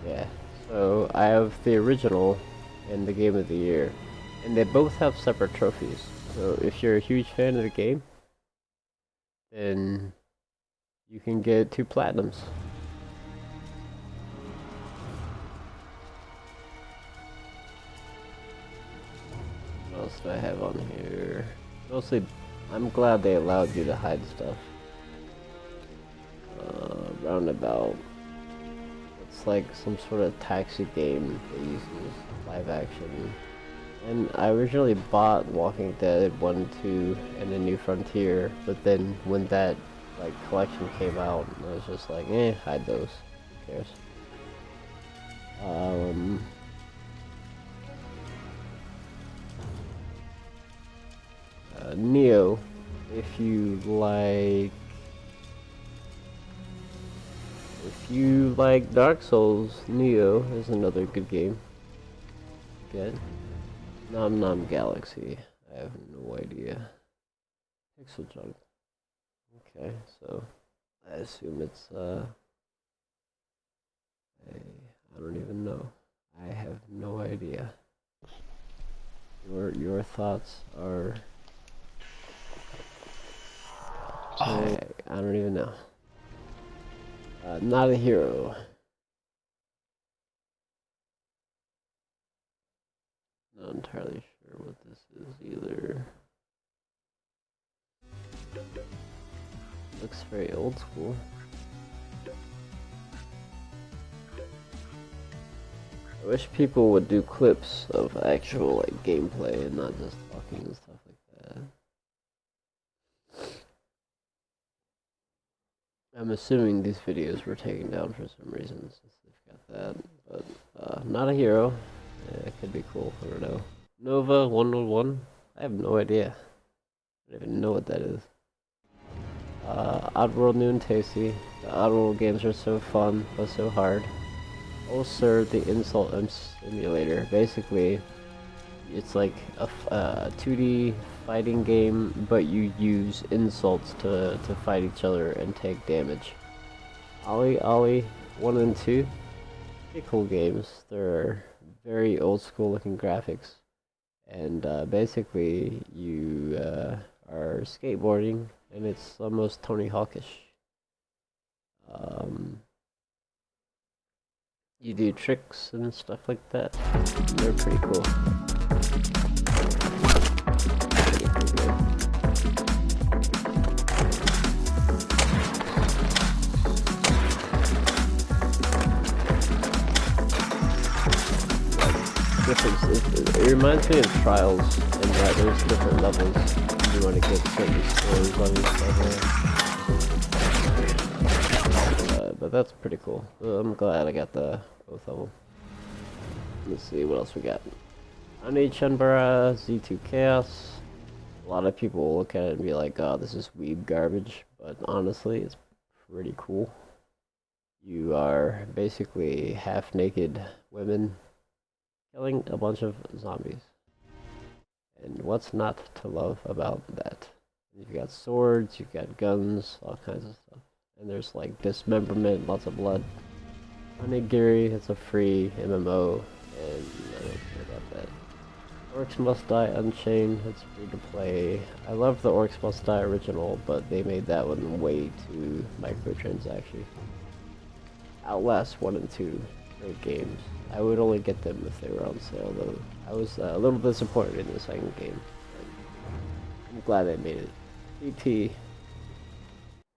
yeah, so I have the original and the Game of the Year, and they both have separate trophies. So if you're a huge fan of the game, then you can get 2 platinums. What else do I have on here? Mostly, I'm glad they allowed you to hide stuff. Roundabout. It's like some sort of taxi game that uses live action. And I originally bought Walking Dead 1, 2, and A New Frontier, but then when that like collection came out, I was just like, hide those. Who cares? Neo, if you like Dark Souls, Neo is another good game. Good. Nom Nom Galaxy. I have no idea. Pixel Junk. Okay, so I assume it's I don't even know. I have no idea. Your thoughts are I don't even know. Not a hero. Not entirely sure what this is either. Looks very old school. I wish people would do clips of actual like gameplay and not just talking and stuff like that. I'm assuming these videos were taken down for some reason since they've got that, but not a hero. Yeah, it could be cool, I don't know. Nova 101? I have no idea. I don't even know what that is. Oddworld New and Tasty. The Oddworld games are so fun, but so hard. Also, the Insult Simulator. Basically, it's like a 2D fighting game, but you use insults to fight each other and take damage. Ollie 1 and 2. Pretty cool games. They're very old school looking graphics. And basically, you are skateboarding, and it's almost Tony Hawkish. You do tricks and stuff like that. They're pretty cool. It reminds me of Trials in that there's different levels. You want to get certain scores on each level. But that's pretty cool. I'm glad I got both of them. Let's see what else we got. Ani Chunbara, Z2 Chaos. A lot of people will look at it and be like, oh, this is weeb garbage. But honestly, it's pretty cool. You are basically half-naked women killing a bunch of zombies. And what's not to love about that? You've got swords, you've got guns, all kinds of stuff. And there's like dismemberment, lots of blood. Onigiri, it's a free MMO, and I don't care about that. Orcs Must Die Unchained, it's free to play. I love the Orcs Must Die original, but they made that one way too microtransaction. Outlast 1 and 2, great games. I would only get them if they were on sale though. I was a little disappointed in the second game. I'm glad they made it. PT.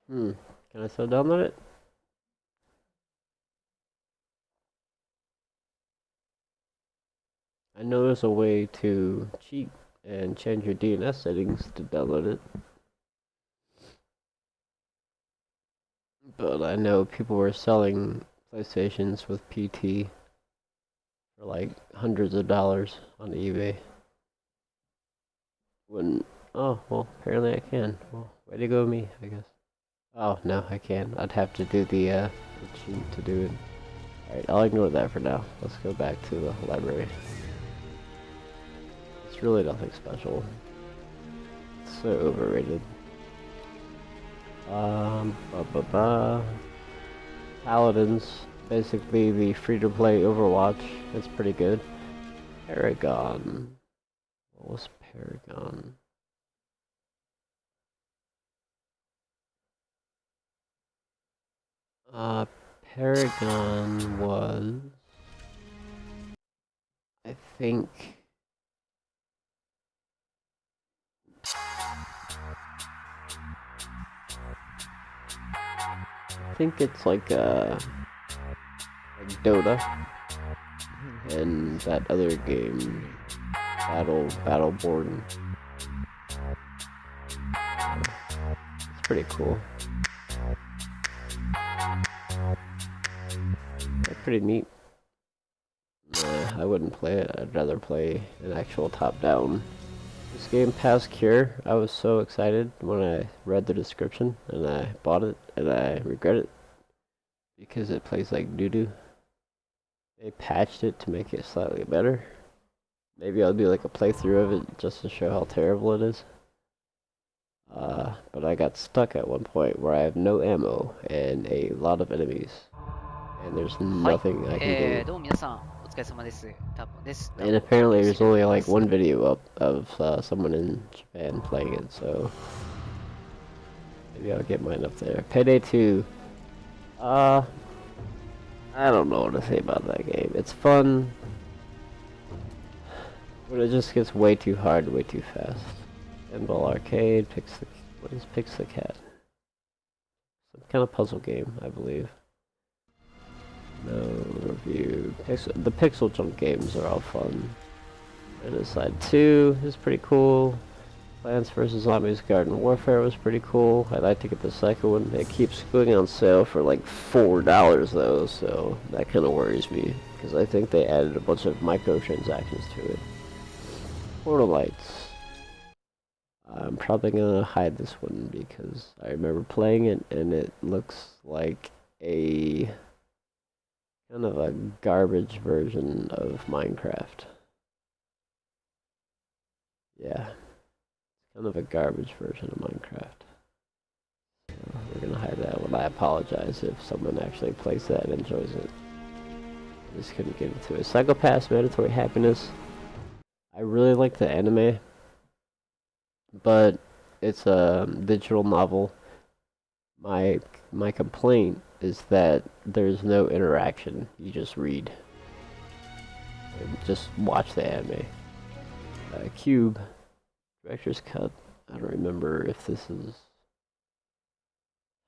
Can I still download it? I know there's a way to cheat and change your DNS settings to download it. But I know people were selling PlayStations with PT for like hundreds of dollars on eBay. Oh, well, apparently I can. Well, way to go me, I guess. Oh, no, I can. I'd have to do the cheat to do it. Alright, I'll ignore that for now. Let's go back to the library. It's really nothing special. It's so overrated. Paladins, basically the free-to-play Overwatch. It's pretty good. Paragon. What was Paragon? Paragon was, I think, it's like Dota and that other game, Battleborn. It's pretty cool. That's pretty neat. I wouldn't play it. I'd rather play an actual top-down. This game passed Cure. I was so excited when I read the description and I bought it, and I regret it because it plays like doo-doo. They patched it to make it slightly better. Maybe I'll do like a playthrough of it just to show how terrible it is. But I got stuck at one point where I have no ammo and a lot of enemies. And there's nothing I can do. どうも皆さんお疲れ様です。多分です。 And apparently there's only like one video up of someone in Japan playing it, so maybe I'll get mine up there. Payday 2. I don't know what to say about that game. It's fun, but it just gets way too hard, way too fast. Pinball Arcade, what is Pix the Cat? Some kind of puzzle game, I believe. No review. The Pixel Jump games are all fun. Genocide 2 is pretty cool. Plants vs. Zombies Garden Warfare was pretty cool. I'd like to get the second one. It keeps going on sale for like $4 though, so that kind of worries me. Because I think they added a bunch of microtransactions to it. Portal Lights. I'm probably gonna hide this one because I remember playing it and it looks like a kind of a garbage version of Minecraft. Yeah, kind of a garbage version of Minecraft. So we're gonna hide that one. I apologize if someone actually plays that and enjoys it. I just couldn't get into it. Psychopath's Mandatory Happiness. I really like the anime, but it's a digital novel. My complaint is that there's no interaction. You just read. And just watch the anime. Cube, Director's Cut. I don't remember if this is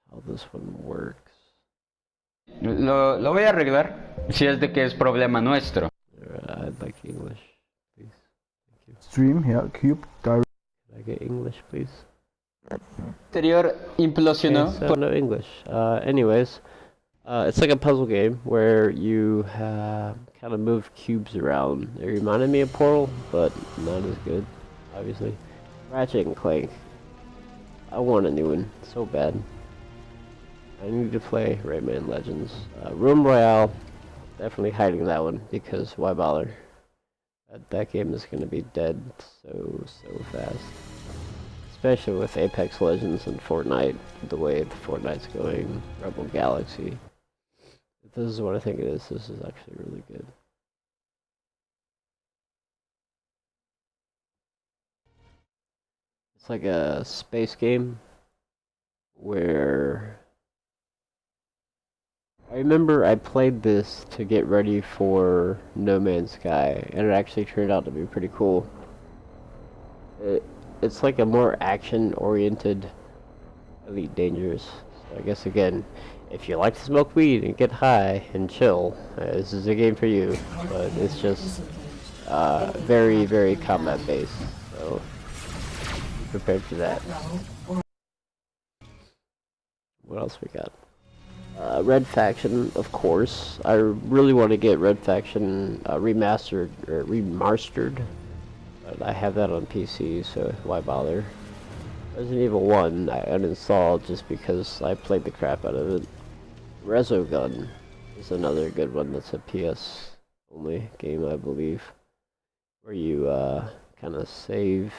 how this one works. Lo voy a arreglar si es de que es problema nuestro. I'd like English, please. Thank you. Stream, yeah, Cube, direct. Can I get English, please? Anterior implosionó. Okay, so no English. Anyways, it's like a puzzle game where you kind of move cubes around. It reminded me of Portal, but not as good, obviously. Ratchet and Clank. I want a new one so bad. I need to play Rayman Legends. Room Royale, definitely hiding that one because why bother? That game is going to be dead so fast. Especially with Apex Legends and Fortnite, the way the Fortnite's going, Rebel Galaxy. If this is what I think it is, this is actually really good. It's like a space game where I remember I played this to get ready for No Man's Sky, and it actually turned out to be pretty cool. It's like a more action-oriented Elite Dangerous. So I guess again, if you like to smoke weed and get high and chill, this is a game for you. But it's just very combat-based, so be prepared for that. What else we got? Red Faction, of course. I really want to get Red Faction remastered or remastered. But I have that on PC, so why bother? Resident Evil 1 I uninstalled just because I played the crap out of it. Resogun is another good one. That's a PS only game, I believe, where you kind of save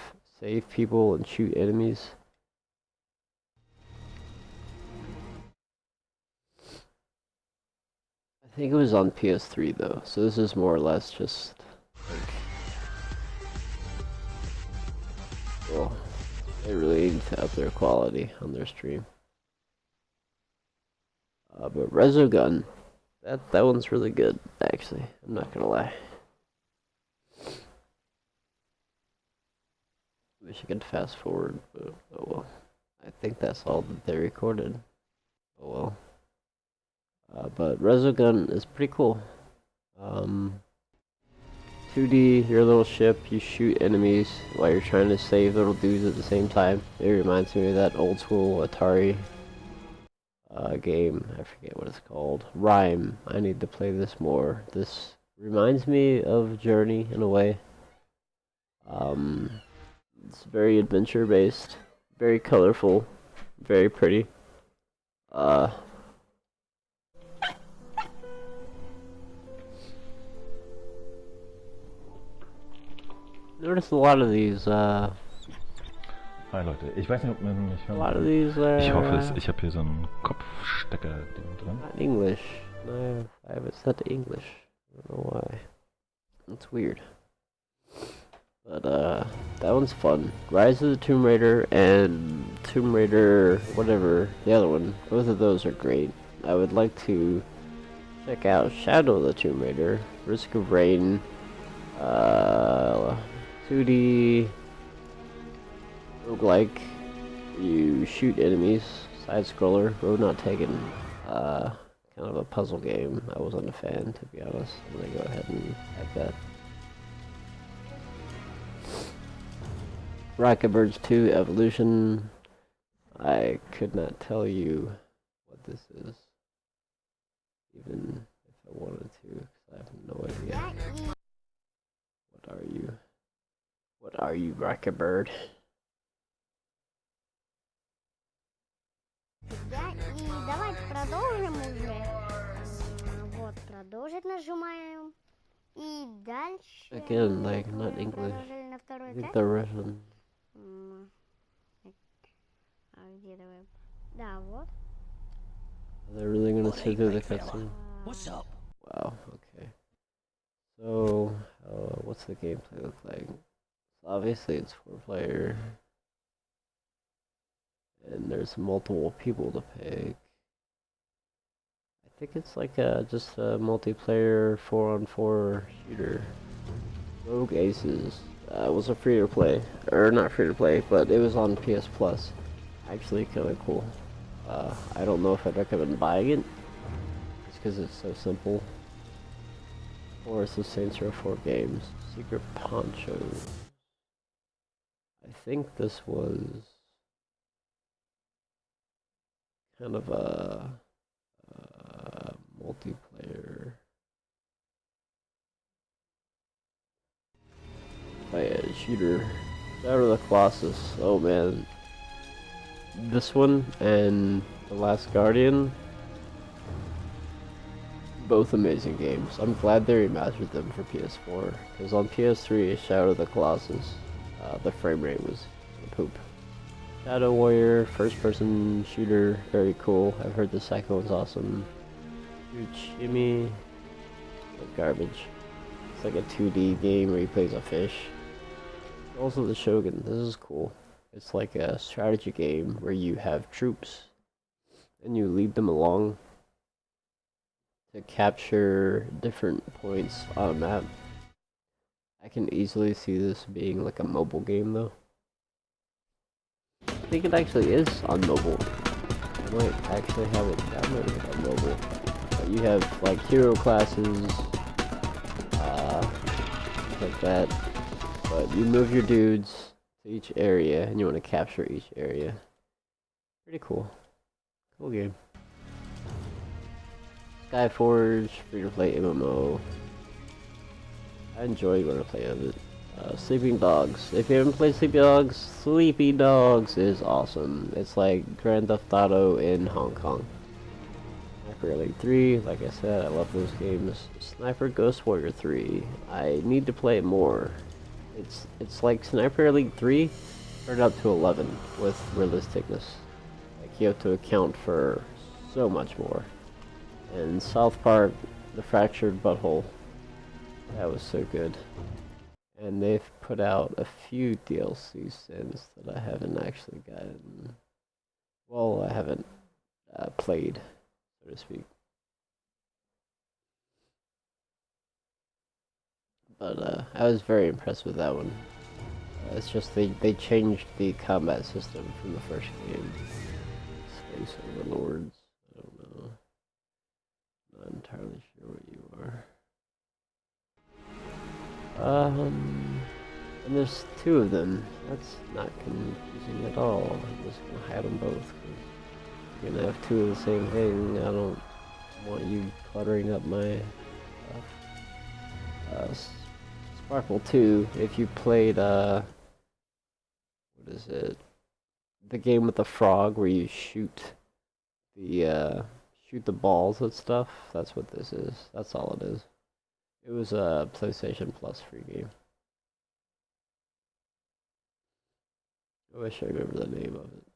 people and shoot enemies. I think it was on PS3 though, so this is more or less just like, well, they really need to up their quality on their stream. But Resogun, that one's really good actually. I'm not gonna lie. Wish I could fast forward, but oh well. I think that's all that they recorded. Oh well. But Resogun is pretty cool. 2D, your little ship, you shoot enemies while you're trying to save little dudes at the same time. It reminds me of that old school Atari game. I forget what it's called. Rhyme. I need to play this more. This reminds me of Journey in a way. It's very adventure based, very colorful, very pretty. Notice a lot of these, Hi Leute, ich weiß nicht, ob man mich a hören lot of kann. these, Ich hoffe es, ich habe hier so einen Kopfstecker-Ding drin. not English. I have it set to English. I don't know why. It's weird. But, that one's fun. Rise of the Tomb Raider and Tomb Raider, whatever, the other one. Both of those are great. I would like to check out Shadow of the Tomb Raider, Risk of Rain, 2D roguelike. You shoot enemies, side scroller, road not taken. Kind of a puzzle game. I wasn't a fan, to be honest. I'm gonna go ahead and add that. Rocket Birds 2 Evolution. I could not tell you what this is, even if I wanted to, because I have no idea. What are you? What are you, Rocket Bird? продолжим уже. Вот, продолжить нажимаем. И дальше... Again, like, not English. Продолжили на I второй think этап. they're Russian. А где давай? Да, вот. They're really gonna sit through the cutscene. What's up? Wow, okay. So, what's the gameplay look like? So obviously it's 4-player. And there's multiple people to pick. I think it's like just a multiplayer 4-on-4 shooter. Rogue Aces was a free-to-play. Or not free-to-play, but it was on PS Plus. Actually kinda cool. I don't know if I'd recommend buying it. Just because it's so simple. Or it's the Saints Row 4 games. Secret Poncho. I think this was kind of a multiplayer. Oh yeah, shooter. Shadow of the Colossus. Oh man. This one and The Last Guardian. Both amazing games. I'm glad they remastered them for PS4. Because on PS3, Shadow of the Colossus, the frame rate was poop. Shadow Warrior, first person shooter, very cool. I've heard the second one's awesome. Uchimi, like garbage. It's like a 2D game where he plays a fish. Also the Shogun, this is cool. It's like a strategy game where you have troops and you lead them along to capture different points on a map. I can easily see this being like a mobile game though. I think it actually is on mobile. I might actually have it downloaded on mobile. But you have like hero classes, like that. But you move your dudes to each area and you want to capture each area. Pretty cool. Cool game. Skyforge, free-to-play MMO. I enjoy when I play of it. Sleeping Dogs. If you haven't played Sleepy Dogs is awesome. It's like Grand Theft Auto in Hong Kong. Sniper Elite 3, like I said, I love those games. Sniper Ghost Warrior 3. I need to play it more. It's like Sniper Elite 3 turned up to 11 with realisticness. Like you have to account for so much more. And South Park, The Fractured Butthole. That was so good. And they've put out a few DLCs since that I haven't actually gotten. Well, I haven't played, so to speak. But I was very impressed with that one. It's just they changed the combat system from the first game. Space Overlords. I don't know. Not entirely sure what you are. And there's two of them. That's not confusing at all. I'm just gonna hide them both. 'Cause you're gonna have two of the same thing. I don't want you cluttering up my stuff. Sparkle 2, if you played, what is it? The game with the frog where you shoot the balls and stuff. That's what this is. That's all it is. It was a PlayStation Plus free game. I wish I remember the name of it.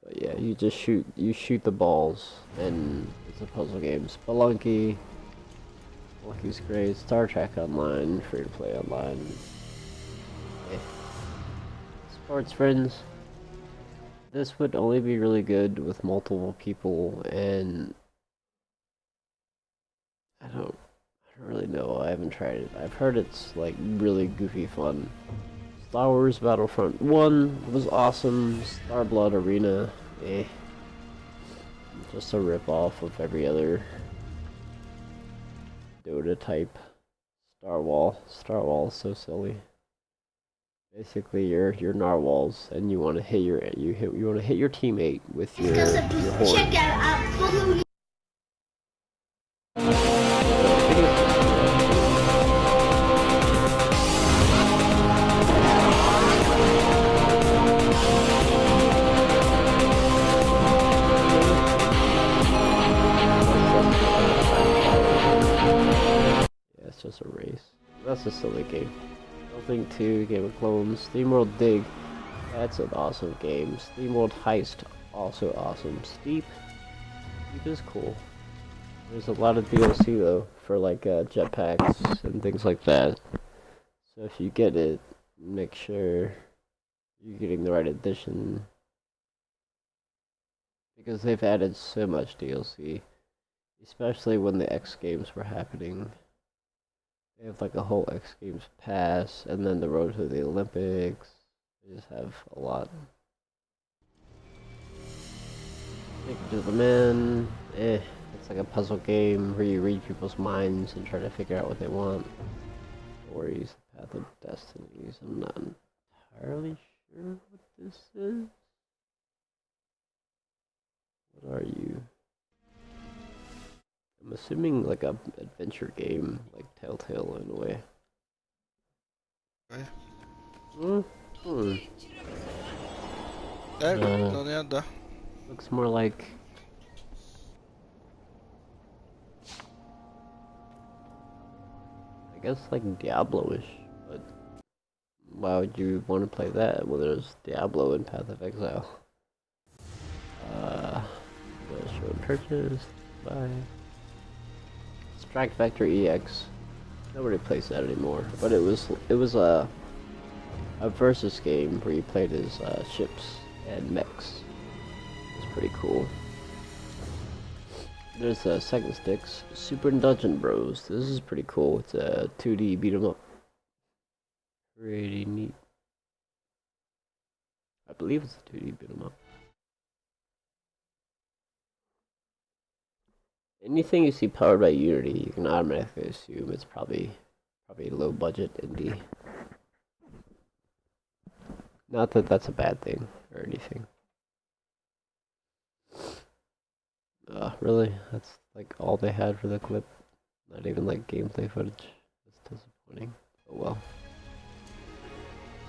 But yeah, you just shoot the balls, and it's a puzzle game. Spelunky. Spelunky's great. Star Trek Online, free to play online. Yeah. Sports Friends. This would only be really good with multiple people, and I don't really know. I haven't tried it. I've heard it's like really goofy fun. Star Wars Battlefront 1 was awesome. Starblood Arena, just a rip-off of every other Dota type. Star Wall is so silly. Basically, you're narwhals, and you want to hit your teammate with your horn. just a race. That's a silly game. Building 2, Game of Clones, SteamWorld Dig. That's an awesome game. SteamWorld Heist, also awesome. Steep is cool. There's a lot of DLC though for like jetpacks and things like that. So if you get it, make sure you're getting the right edition because they've added so much DLC, especially when the X Games were happening. They have like a whole X Games pass, and then the road to the Olympics. They just have a lot. Take it to the man. It's like a puzzle game where you read people's minds and try to figure out what they want. Stories, Path of Destinies. I'm not entirely sure what this is. What are you? I'm assuming like a adventure game, like Telltale in a way. Ecco, non è da. Looks more like I guess like Diablo-ish, but why would you want to play that when there's Diablo and Path of Exile? Show and purchase. Bye. Strike Vector EX. Nobody plays that anymore, but it was a versus game where you played as ships and mechs. It's pretty cool. There's Second Sticks, Super Dungeon Bros. This is pretty cool. It's a 2D beat 'em up. Pretty neat. I believe it's a 2D beat 'em up. Anything you see powered by Unity, you can automatically assume it's probably low budget indie. Not that that's a bad thing or anything. Really? That's like all they had for the clip? Not even like gameplay footage? That's disappointing. Oh well.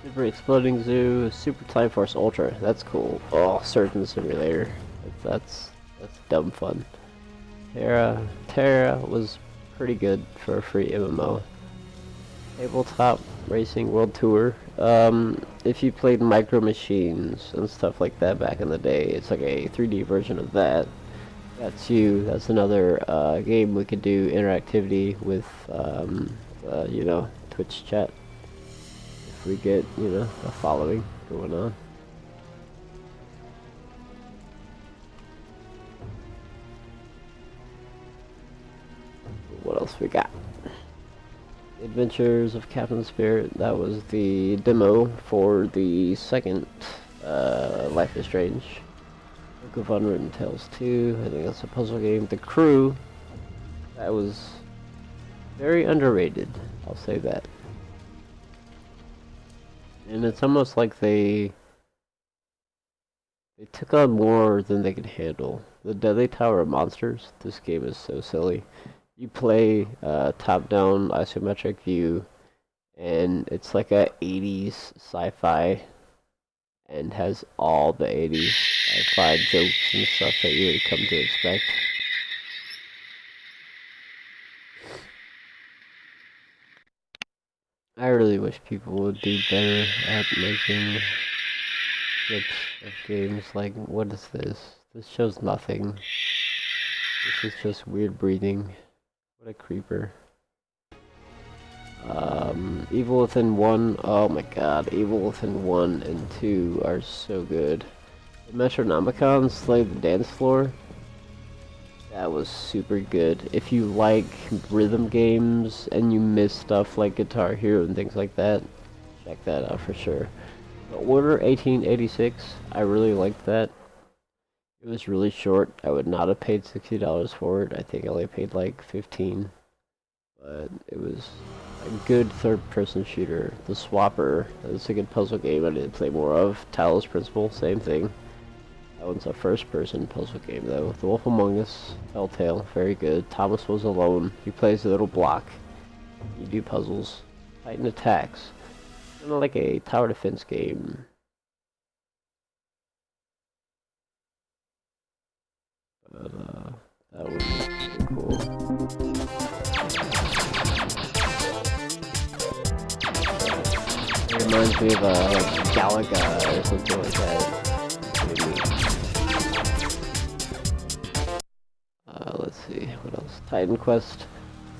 Super Exploding Zoo, Super Time Force Ultra. That's cool. Oh, Surgeon Simulator. That's dumb fun. Terra was pretty good for a free MMO. Tabletop Racing World Tour. If you played Micro Machines and stuff like that back in the day, it's like a 3D version of that. That's another game we could do interactivity with, you know, Twitch chat. If we get, you know, a following going on. What else we got? Adventures of Captain Spirit. That was the demo for the second Life is Strange. Book of Unwritten Tales 2. I think that's a puzzle game. The Crew. That was very underrated. I'll say that. And it's almost like they took on more than they could handle. The Deadly Tower of Monsters. This game is so silly. You play top-down isometric view, and it's like a 80s sci-fi, and has all the 80s sci-fi jokes and stuff that you would come to expect. I really wish people would do better at making clips of games. Like, what is this? This shows nothing. This is just weird breathing. What a creeper. Evil Within 1, oh my god, Evil Within 1 and 2 are so good. The Metronomicon, Slay the Dance Floor, that was super good. If you like rhythm games and you miss stuff like Guitar Hero and things like that, check that out for sure. Order 1886, I really liked that. It was really short. I would not have paid $60 for it. I think I only paid like $15. But it was a good third-person shooter. The Swapper, that's a good puzzle game I didn't play more of. Talos Principle, same thing. That one's a first-person puzzle game though. The Wolf Among Us, Telltale, very good. Thomas Was Alone. He plays a little block. You do puzzles. Titan Attacks. Kind of like a tower defense game. But that was pretty cool. It reminds me of like Galaga or something like that. Let's see, what else? Titan Quest.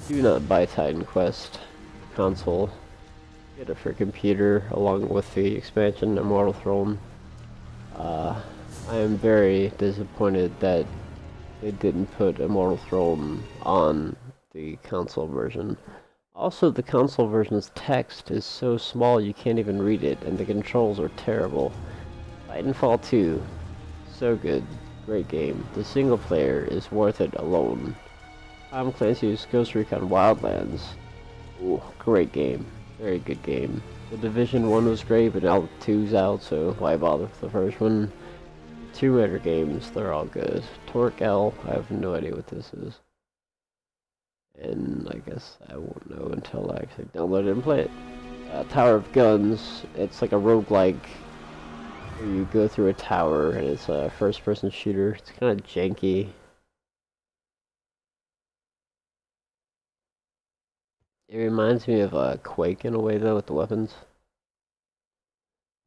Do not buy Titan Quest console. Get it for computer along with the expansion Immortal Throne. I am very disappointed that they didn't put Immortal Throne on the console version. Also, the console version's text is so small you can't even read it, and the controls are terrible. Titanfall 2, so good, great game. The single player is worth it alone. Tom Clancy's Ghost Recon Wildlands, ooh, great game, very good game. The Division 1 was great, but now 2's out, so why bother with the first one? Tomb Raider games, they're all good. Torque L, I have no idea what this is. And I guess I won't know until I actually download it and play it. Tower of Guns, it's like a roguelike where you go through a tower and it's a first-person shooter. It's kind of janky. It reminds me of Quake in a way though with the weapons.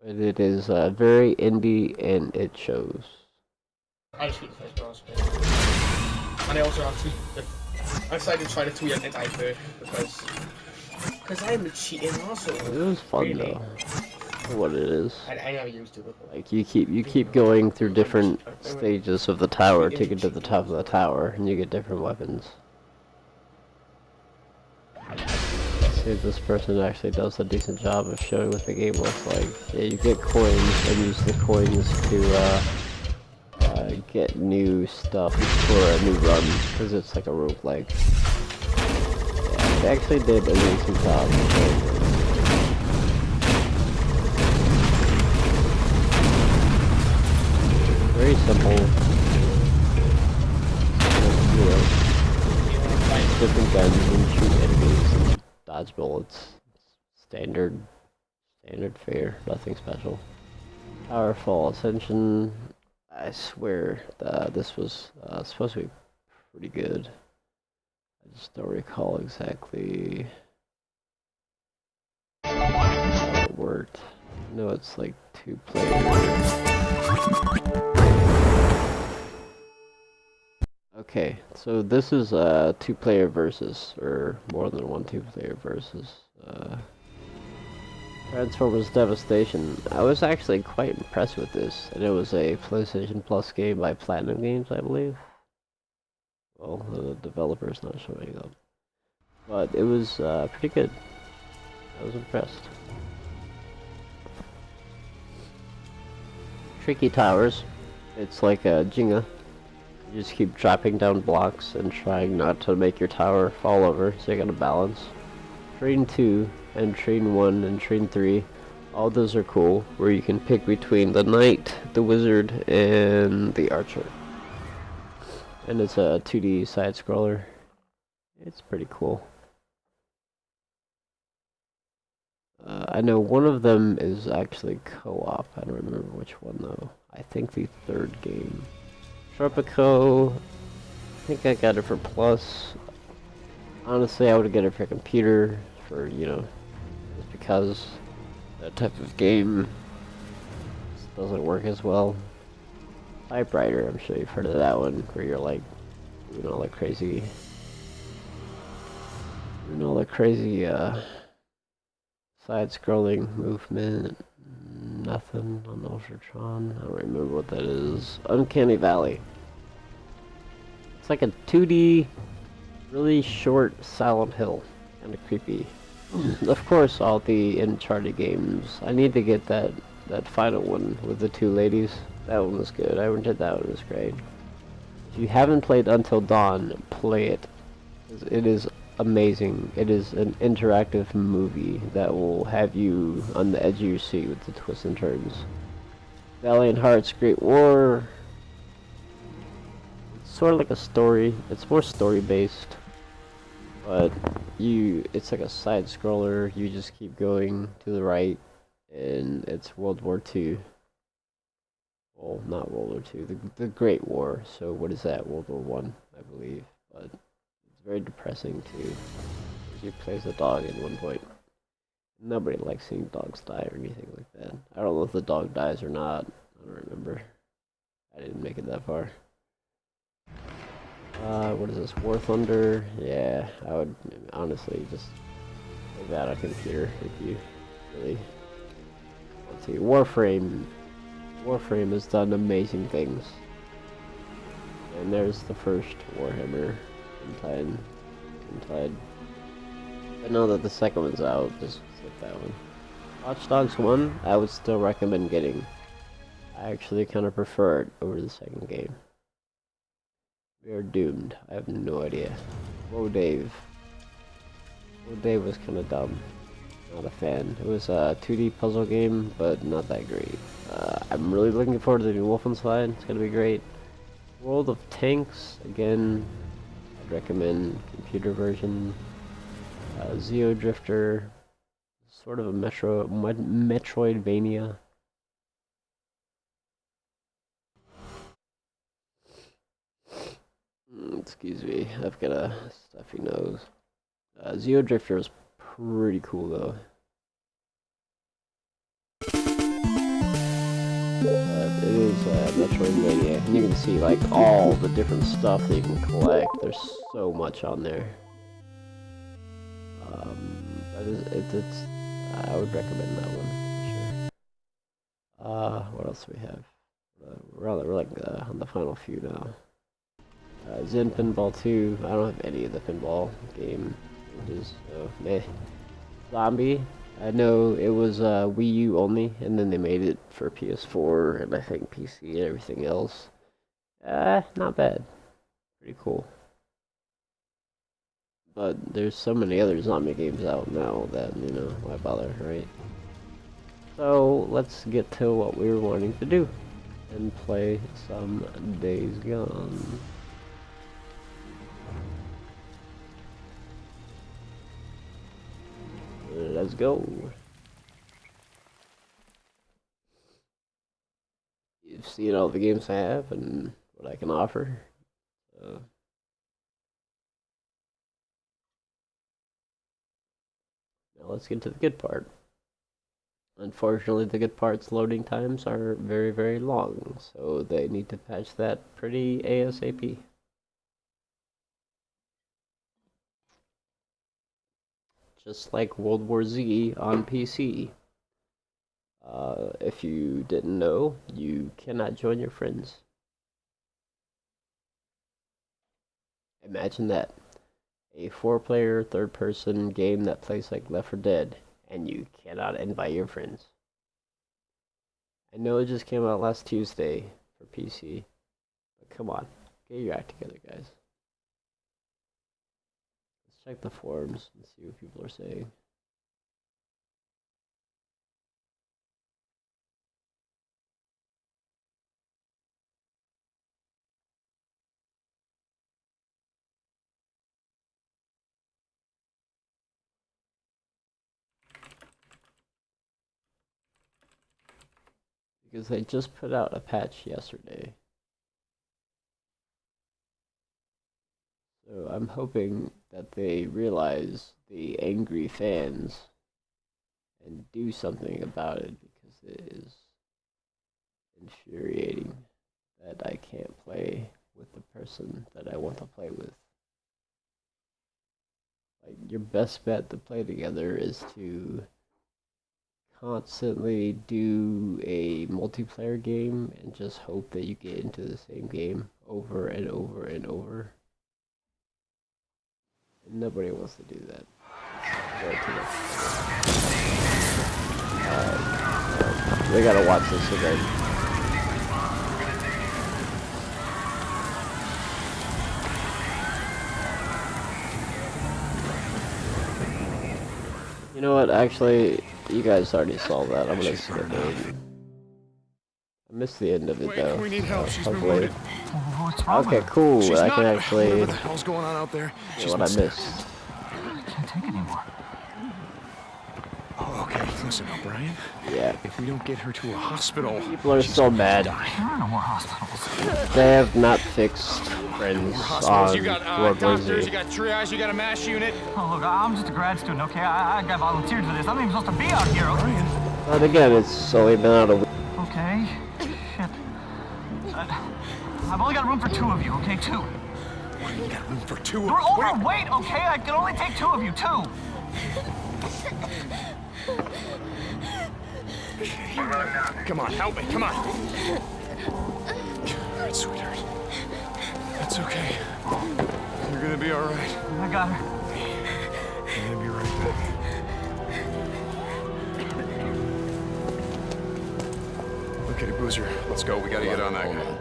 But it is very indie and it shows. I just beat the first boss. And I also actually I decided to try the 2 and I first because I'm a cheating asshole. It was fun really. though. For what it is. I never used to before. Like you keep going through different stages of the tower to get to the top of the tower, and you get different weapons. See if this person actually does a decent job of showing what the game looks like. Yeah, you get coins and use the coins to get new stuff for a new run, because it's like a roguelike. Yeah, they actually did a decent job. Very simple. You know, different guns and shoot enemies and dodge bullets. Standard fare, nothing special. Powerful Ascension. I swear this was supposed to be pretty good. I just don't recall exactly how it worked. I know it's like 2 players. Okay, so this is a 2-player versus, or more than one 2-player versus. Transformers Devastation. I was actually quite impressed with this, and it was a PlayStation Plus game by Platinum Games, I believe. Well, the developer's not showing up. But it was pretty good. I was impressed. Tricky Towers. It's like a Jenga. You just keep dropping down blocks and trying not to make your tower fall over, so you gotta balance. Train 2 and Train 1 and Train 3, all those are cool, where you can pick between the Knight, the Wizard, and the Archer. And it's a 2D side-scroller. It's pretty cool. I know one of them is actually co-op. I don't remember which one though. I think the 3rd game. Tropico, I think I got it for Plus. Honestly, I would get it for computer, for, you know, just because that type of game doesn't work as well. Typewriter, I'm sure you've heard of that one, where you're like doing all that crazy, side-scrolling movement. Nothing on Ultratron. I don't remember what that is. Uncanny Valley. It's like a 2D, really short Silent Hill. Kind of creepy. Of course, all the Uncharted games. I need to get that final one with the 2 ladies. That one was good. I rented that one. It was great. If you haven't played Until Dawn, play it. It is amazing. It is an interactive movie that will have you on the edge of your seat with the twists and turns. Valiant Hearts Great War. It's sort of like a story. It's more story based, but it's like a side scroller. You just keep going to the right, and it's World War II. Well, not World War II. The Great War. So what is that? World War I, I believe. But it's very depressing too. You play as a dog at one point. Nobody likes seeing dogs die or anything like that. I don't know if the dog dies or not. I don't remember. I didn't make it that far. What is this? War Thunder? Yeah, I would honestly just play that on a computer if you really want to. Warframe has done amazing things. And there's the first Warhammer Tide. But now that the second one's out, just skip that one. Watch Dogs 1, I would still recommend getting. I actually kind of prefer it over the second game. We are doomed. I have no idea. Whoa, Dave. Whoa, Dave was kind of dumb. Not a fan. It was a 2D puzzle game, but not that great. I'm really looking forward to the new Wolfenstein. It's gonna be great. World of Tanks, again, I'd recommend computer version. Zeo Drifter, sort of a Metroidvania. Excuse me, I've got a stuffy nose. Zeo Drifter is pretty cool though. It is Metroidvania, and you can see like all the different stuff that you can collect. There's so much on there. But it's I would recommend that one for sure. What else do we have? We're like on the final few now. Zen Pinball 2. I don't have any of the pinball game. So meh. Zombie. I know it was Wii U only, and then they made it for PS4 and I think PC and everything else. Not bad. Pretty cool. But there's so many other zombie games out now that, you know, why bother, right? So let's get to what we were wanting to do and play some Days Gone. Let's go. You've seen all the games I have and what I can offer. Now let's get to the good part. Unfortunately, the good part's loading times are very, very long, so they need to patch that pretty ASAP. Just like World War Z on PC. If you didn't know, you cannot join your friends. Imagine that. A 4-player, third-person game that plays like Left 4 Dead, and you cannot invite your friends. I know it just came out last Tuesday for PC, but come on, get your act together, guys. Let's check the forums and see what people are saying. Because they just put out a patch yesterday. So I'm hoping that they realize the angry fans and do something about it, because it is infuriating that I can't play with the person that I want to play with. Like, your best bet to play together is to constantly do a multiplayer game and just hope that you get into the same game over and over and over. And nobody wants to do that. We gotta watch this again. You know what, actually, you guys already saw that. I'm gonna skip it. I missed the end of it though. We need help. She's been Hopefully. wounded. What's wrong Okay, with her? cool. She's I not. can actually Whatever the hell's going on out there? see She's what I been missed. I can't take anymore. Oh, okay. Listen, O'Brien. Yeah. If we don't get her to a hospital, People are so bad. There are no more hospitals. They have not fixed Friends on You got World War doctors, Z. you got triage, you got a MASH unit. Oh, look, I'm just a grad student, okay? I got volunteered for this. I'm not even supposed to be out here. Brian. But again, it's only been out a week. Okay. Shit. I've only got room for 2 of you, okay? 2. You got room for 2 of You're us. overweight, okay? I can only take 2 of you, 2. Come on, help me, come on. All right, sweetheart. That's okay. You're gonna be all right. I got her. I'm gonna be right back. Okay, Boozer, let's go. We gotta get on that Hold guy. on.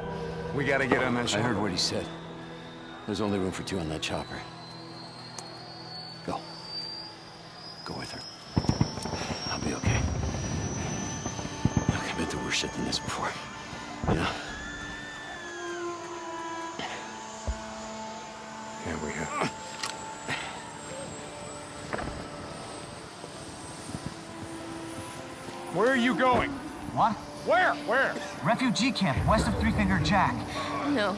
We gotta get on that I ship. heard what he said. There's only room for 2 on that chopper. Go. Go with her. I'll be okay. Look, I've been through worse shit than this before. You know? Yeah, we have. Where are you going? What? Where? Refugee camp, west of Three Finger Jack. No.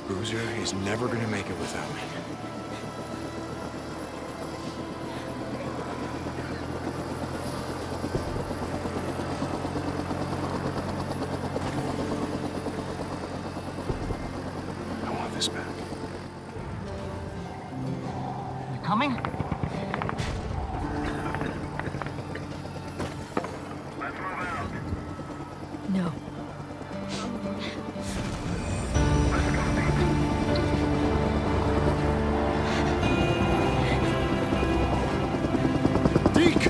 Boozer is never gonna make it without me. I want this back. You coming? No. Deke!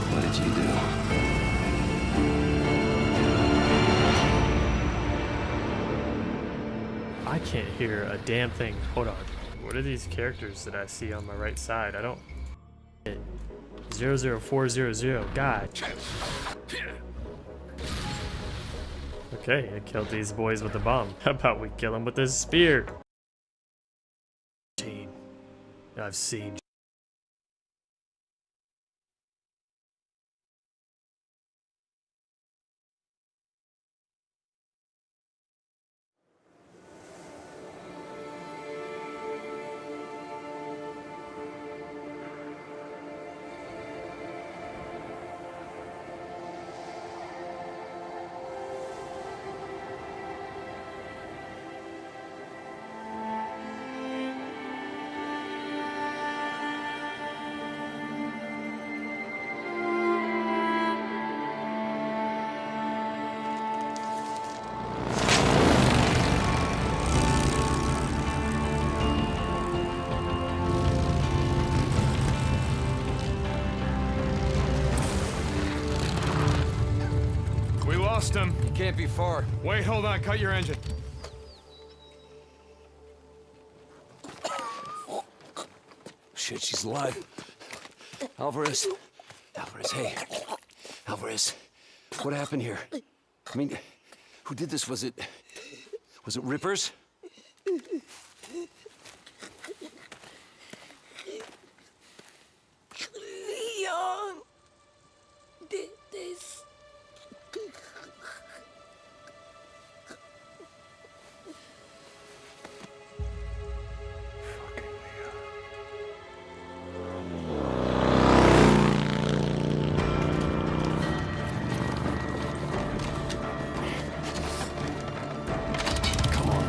What did you do? I can't hear a damn thing. Hold on. What are these characters that I see on my right side? I don't... 00400. God. Okay, I killed these boys with a bomb. How about we kill them with this spear? I've seen. We lost him. He can't be far. Wait, hold on, cut your engine. Shit, she's alive. Alvarez. Alvarez, hey. Alvarez, what happened here? I mean, who did this? Was it Rippers? Young. This. Come on.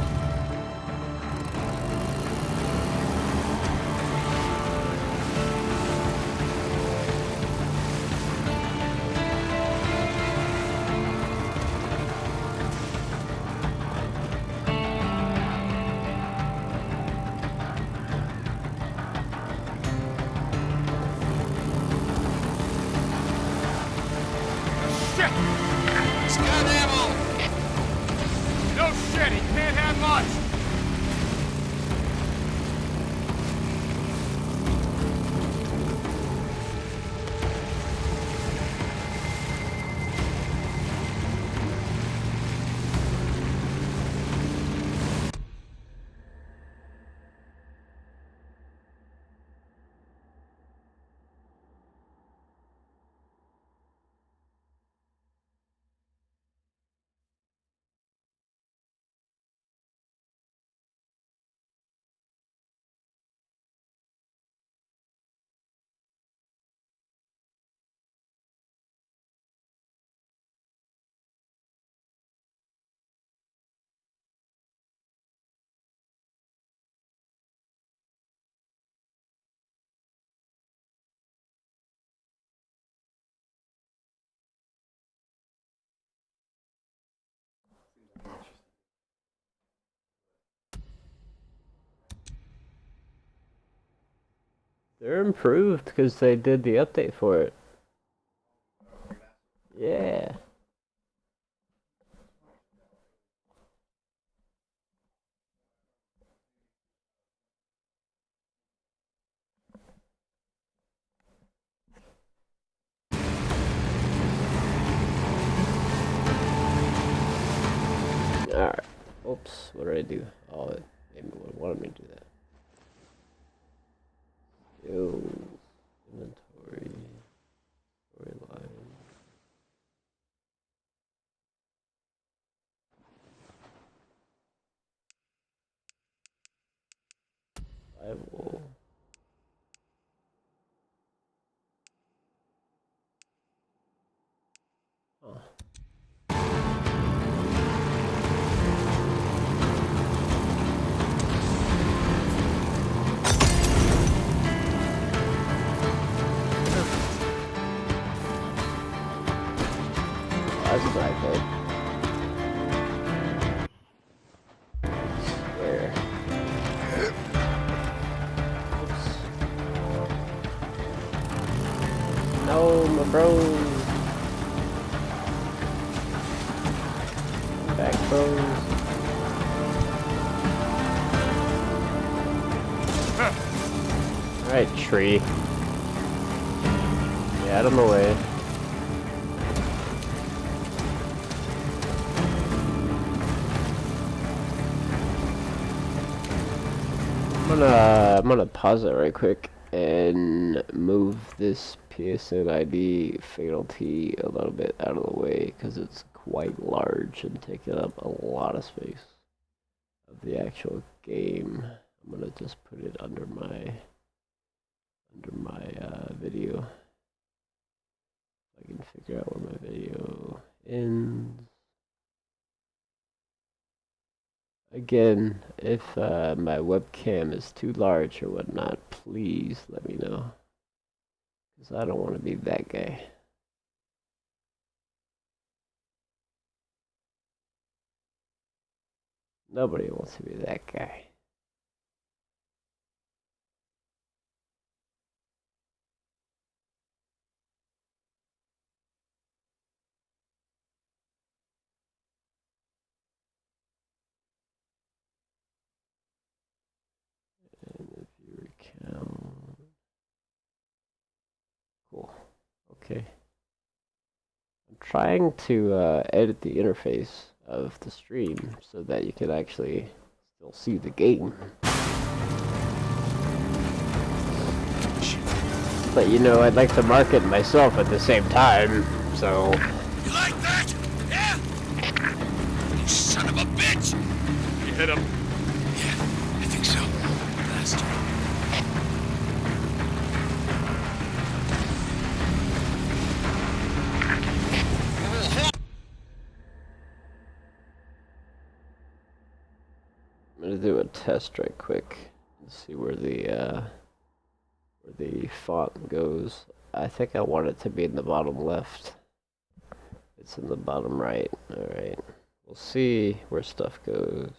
Shit! He's got ammo! No shit, he can't have much! They're improved because they did the update for it. Yeah. Alright. Oops, what did I do? Oh, it maybe it wanted me to do that. Yo, inventory, storyline. Survival. Huh. That's not good. There. Oops. No, my bros. Back bros. Alright, tree. Get out of my way. I'm gonna pause it right quick and move this PSN ID fatality a little bit out of the way because it's quite large and taking up a lot of space of the actual game. I'm gonna just put it under my video. I can figure out where my video ends. Again, if my webcam is too large or whatnot, please let me know. Because I don't want to be that guy. Nobody wants to be that guy. And if you recount... Cool. Okay. I'm trying to edit the interface of the stream so that you can actually still see the game. But you know, I'd like to market myself at the same time, so... You like that? Yeah? You son of a bitch! You hit him. Yeah, I think so. Bastard. I'm gonna do a test right quick and see where the font goes. I think I want it to be in the bottom left. It's in the bottom right. Alright. We'll see where stuff goes.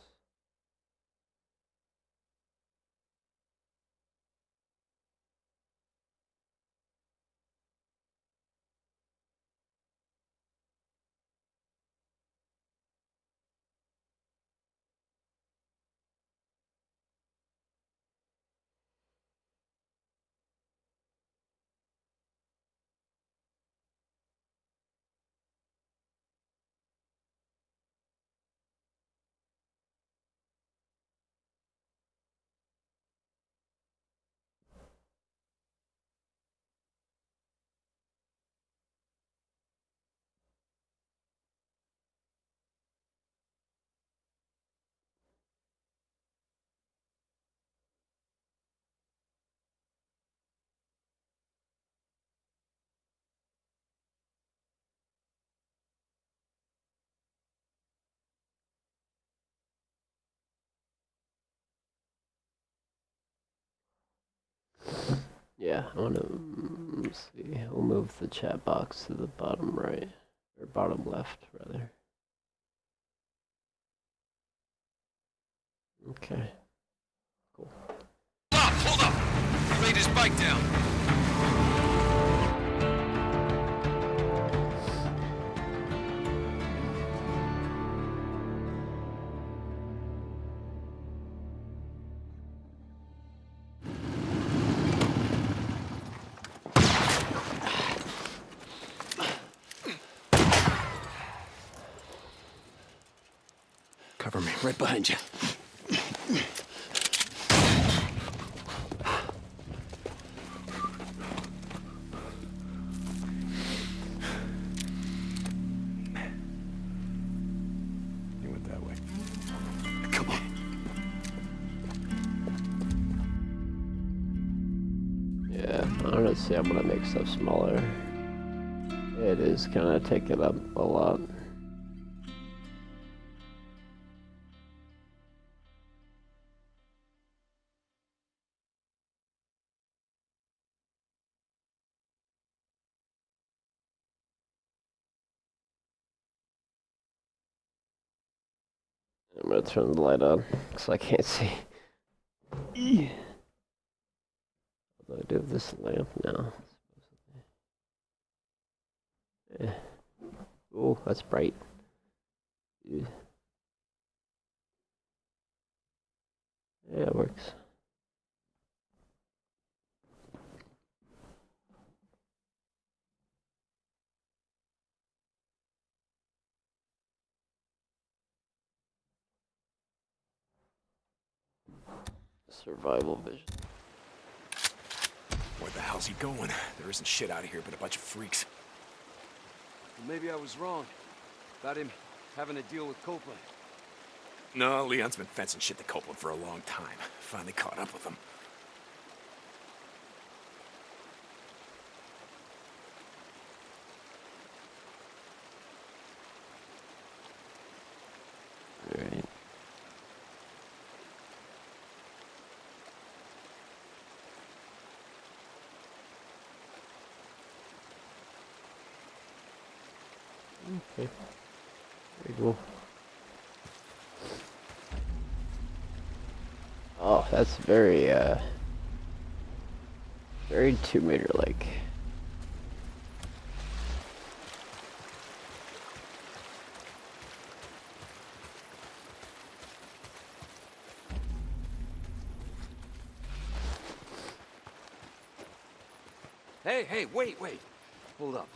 Yeah, I want to let's see. We'll move the chat box to the bottom right, or bottom left, rather. Okay, cool. Hold up! He laid his bike down. Cover me, right behind you. You went that way. Come on. Yeah, honestly, I'm gonna make stuff smaller. It is kind of taking up a lot. I'm gonna turn the light on because I can't see. What do I do with this lamp now? Yeah. Oh, that's bright. Yeah, it works. Survival vision. Where the hell's he going? There isn't shit out of here but a bunch of freaks. Well, maybe I was wrong about him having to deal with Copeland. No, Leon's been fencing shit to Copeland for a long time. Finally caught up with him. Alright. Okay. Very cool. Oh, that's very 2-meter like. Hey, wait. Hold up.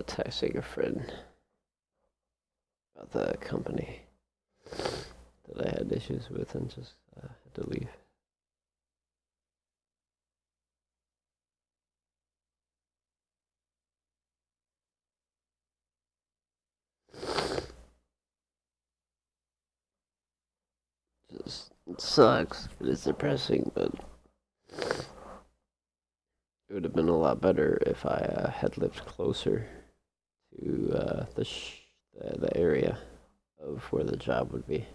Texting a friend about the company that I had issues with and just had to leave. Just, it sucks. It is depressing, but it would have been a lot better if I had lived closer to the area of where the job would be.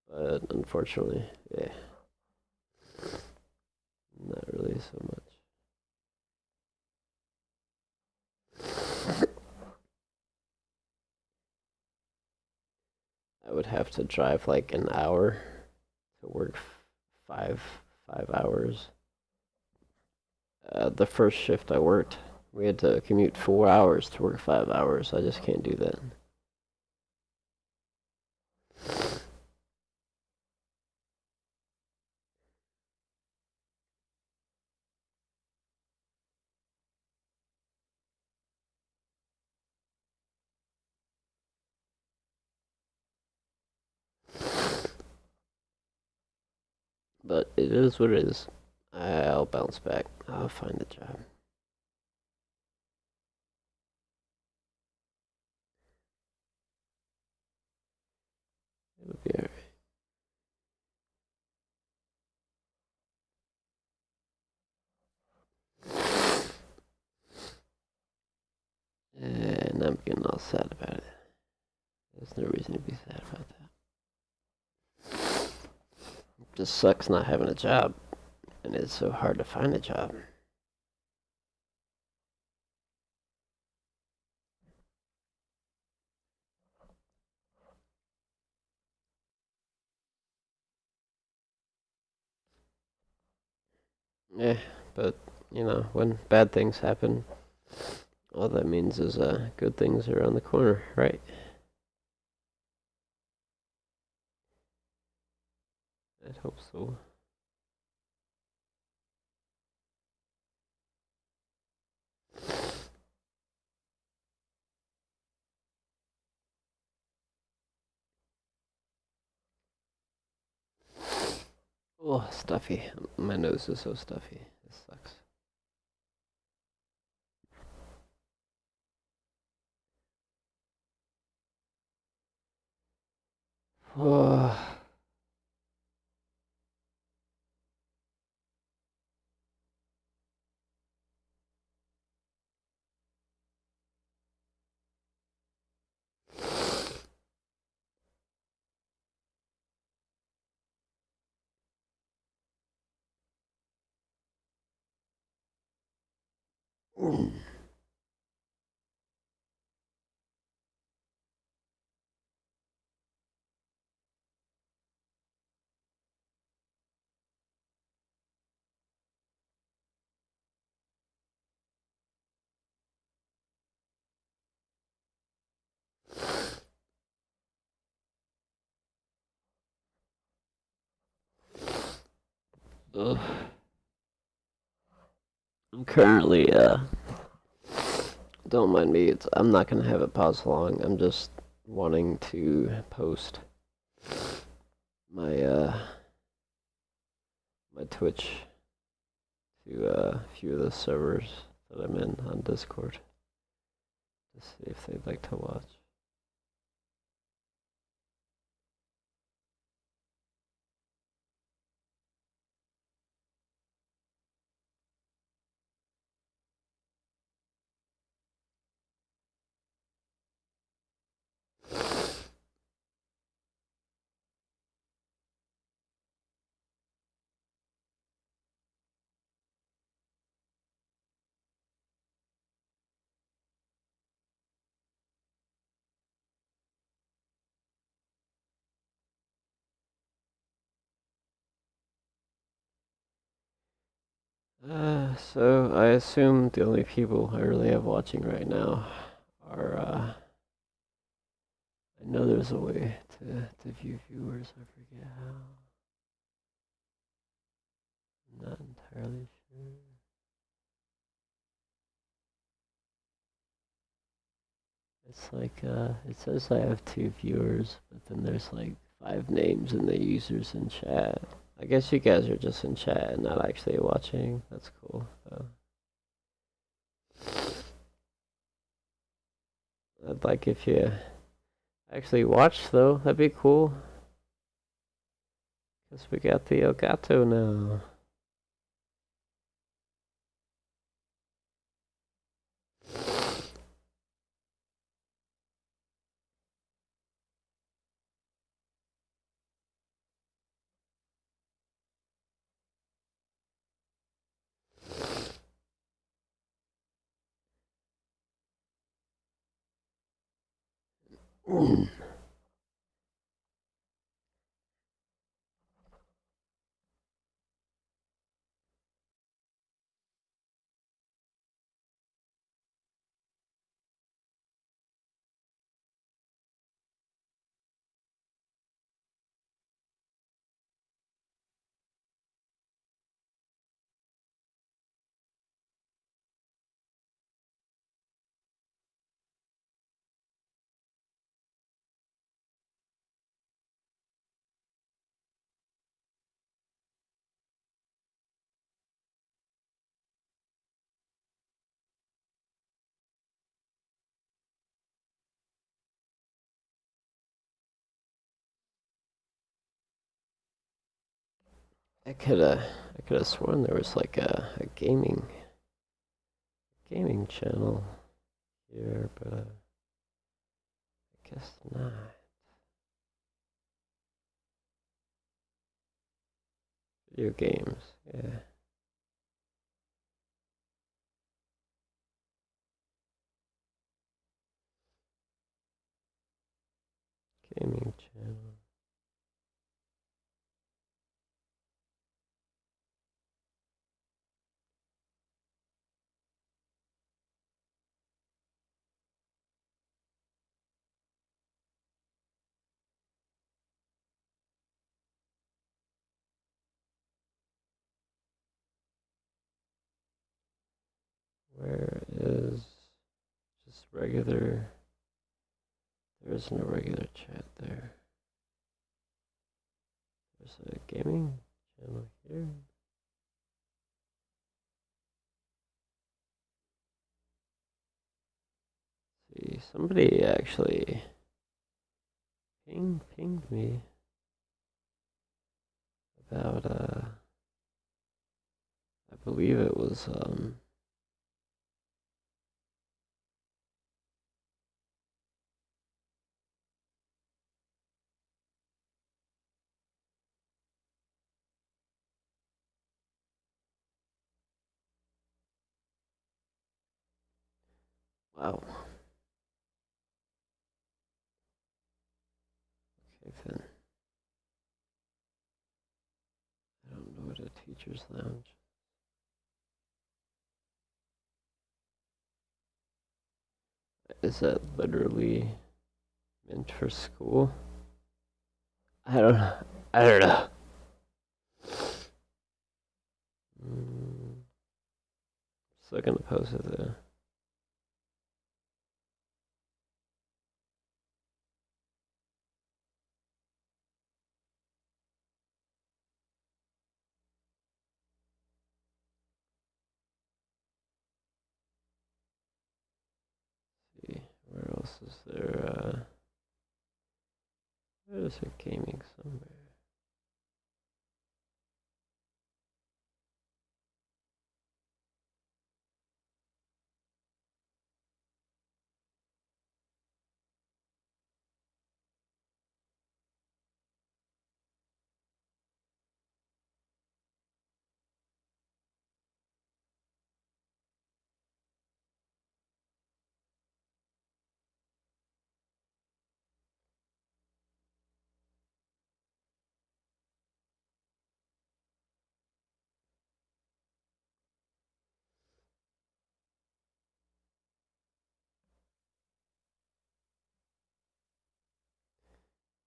But unfortunately, yeah, not really so much. I would have to drive like an hour to work five hours. The first shift I worked, we had to commute 4 hours to work 5 hours. I just can't do that. But it is what it is. I'll bounce back. I'll find a job. It'll be alright. I'm getting all sad about it. There's no reason to be sad about that. It just sucks not having a job, and it's so hard to find a job. Yeah, but, you know, when bad things happen, all that means is good things are around the corner, right? I'd hope so. Oh, stuffy. My nose is so stuffy. This sucks. Oh. Ugh. I'm currently, don't mind me, I'm not gonna have it pause long. I'm just wanting to post my, my Twitch to a few of the servers that I'm in on Discord to see if they'd like to watch. So I assume the only people I really have watching right now are, I know there's a way to view viewers, I forget how. I'm not entirely sure. It's like, it says I have 2 viewers, but then there's like 5 names in the users in chat. I guess you guys are just in chat and not actually watching. That's cool, though. I'd like if you actually watch, though. That'd be cool. Because we got the Gato now. I could have sworn there was like a gaming channel here, but Guess not. Video games, yeah. Gaming channel. Where is just regular? There isn't a regular chat there. There's a gaming channel here. See, somebody actually pinged me about I believe it was wow. Okay then. I don't know what a teacher's lounge. Is that literally meant for school? I don't know. I don't know. Still gonna post it there. See, where else is there? There's a gaming somewhere.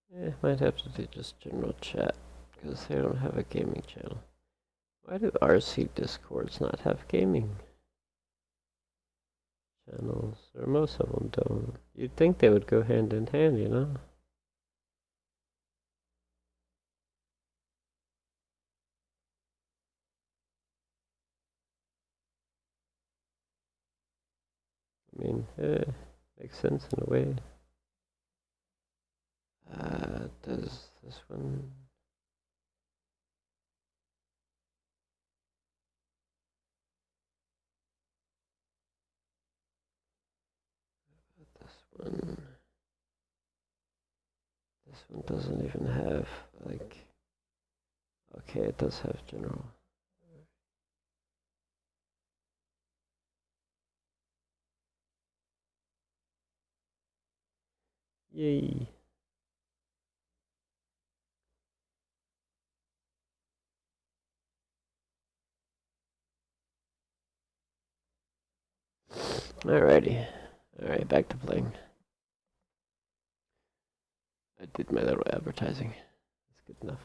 Yeah, might have to do just general chat, because they don't have a gaming channel. Why do RC Discords not have gaming channels? Or most of them don't. You'd think they would go hand in hand, you know? I mean, makes sense in a way. Does this one... This one doesn't even have, like... Okay, it does have general. Yay. Alrighty. Alright, back to playing. I did my little advertising. That's good enough.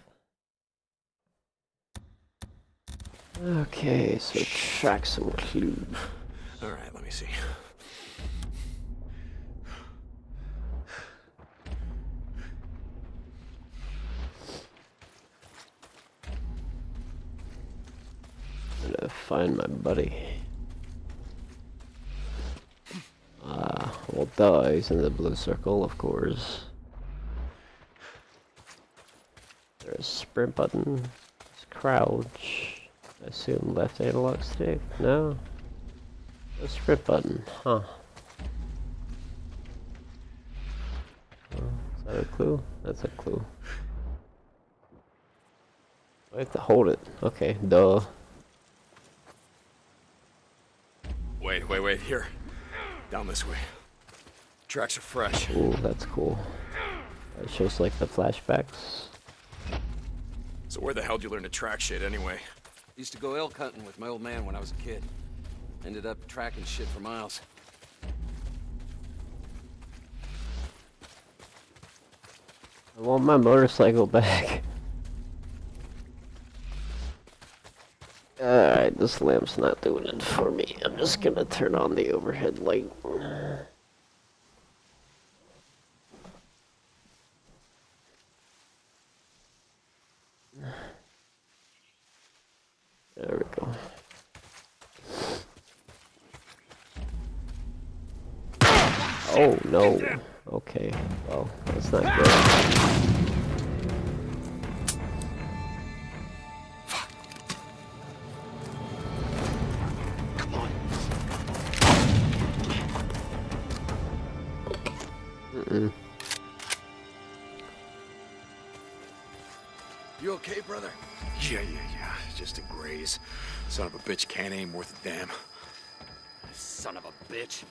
Okay, so track some clues. Alright, let me see. I'm gonna find my buddy. Well, duh, he's in the blue circle, of course. There's a sprint button. There's crouch. I assume left analog stick. No. A sprint button, huh? clue? That's a clue. I have to hold it. Okay, duh. Wait, here. Down this way. Tracks are fresh. Ooh, that's cool. It shows like the flashbacks. So where the hell did you learn to track shit anyway? Used to go elk hunting with my old man when I was a kid. Ended up tracking shit for miles. I want my motorcycle back. Alright, this lamp's not doing it for me. I'm just gonna turn on the overhead light. There we go. Oh no. Okay. Well, that's not good. You okay, brother? Yeah. Just a graze. Son of a bitch can't aim worth a damn. Son of a bitch.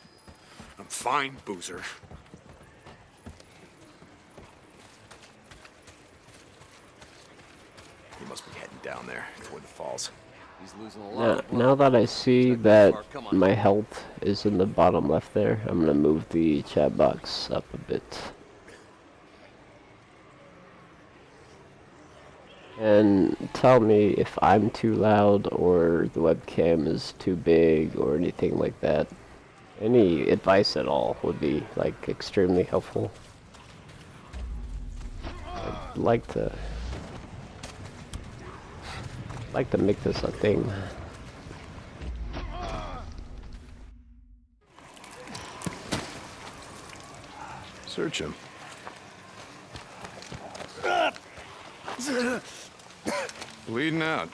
I'm fine, Boozer. He must be heading down there toward the falls. He's losing a lot. Now that I see that my health is in the bottom left there, I'm gonna move the chat box up a bit. And tell me if I'm too loud or the webcam is too big or anything like that. Any advice at all would be like extremely helpful. I'd like to make this a thing. Search him. Bleeding out.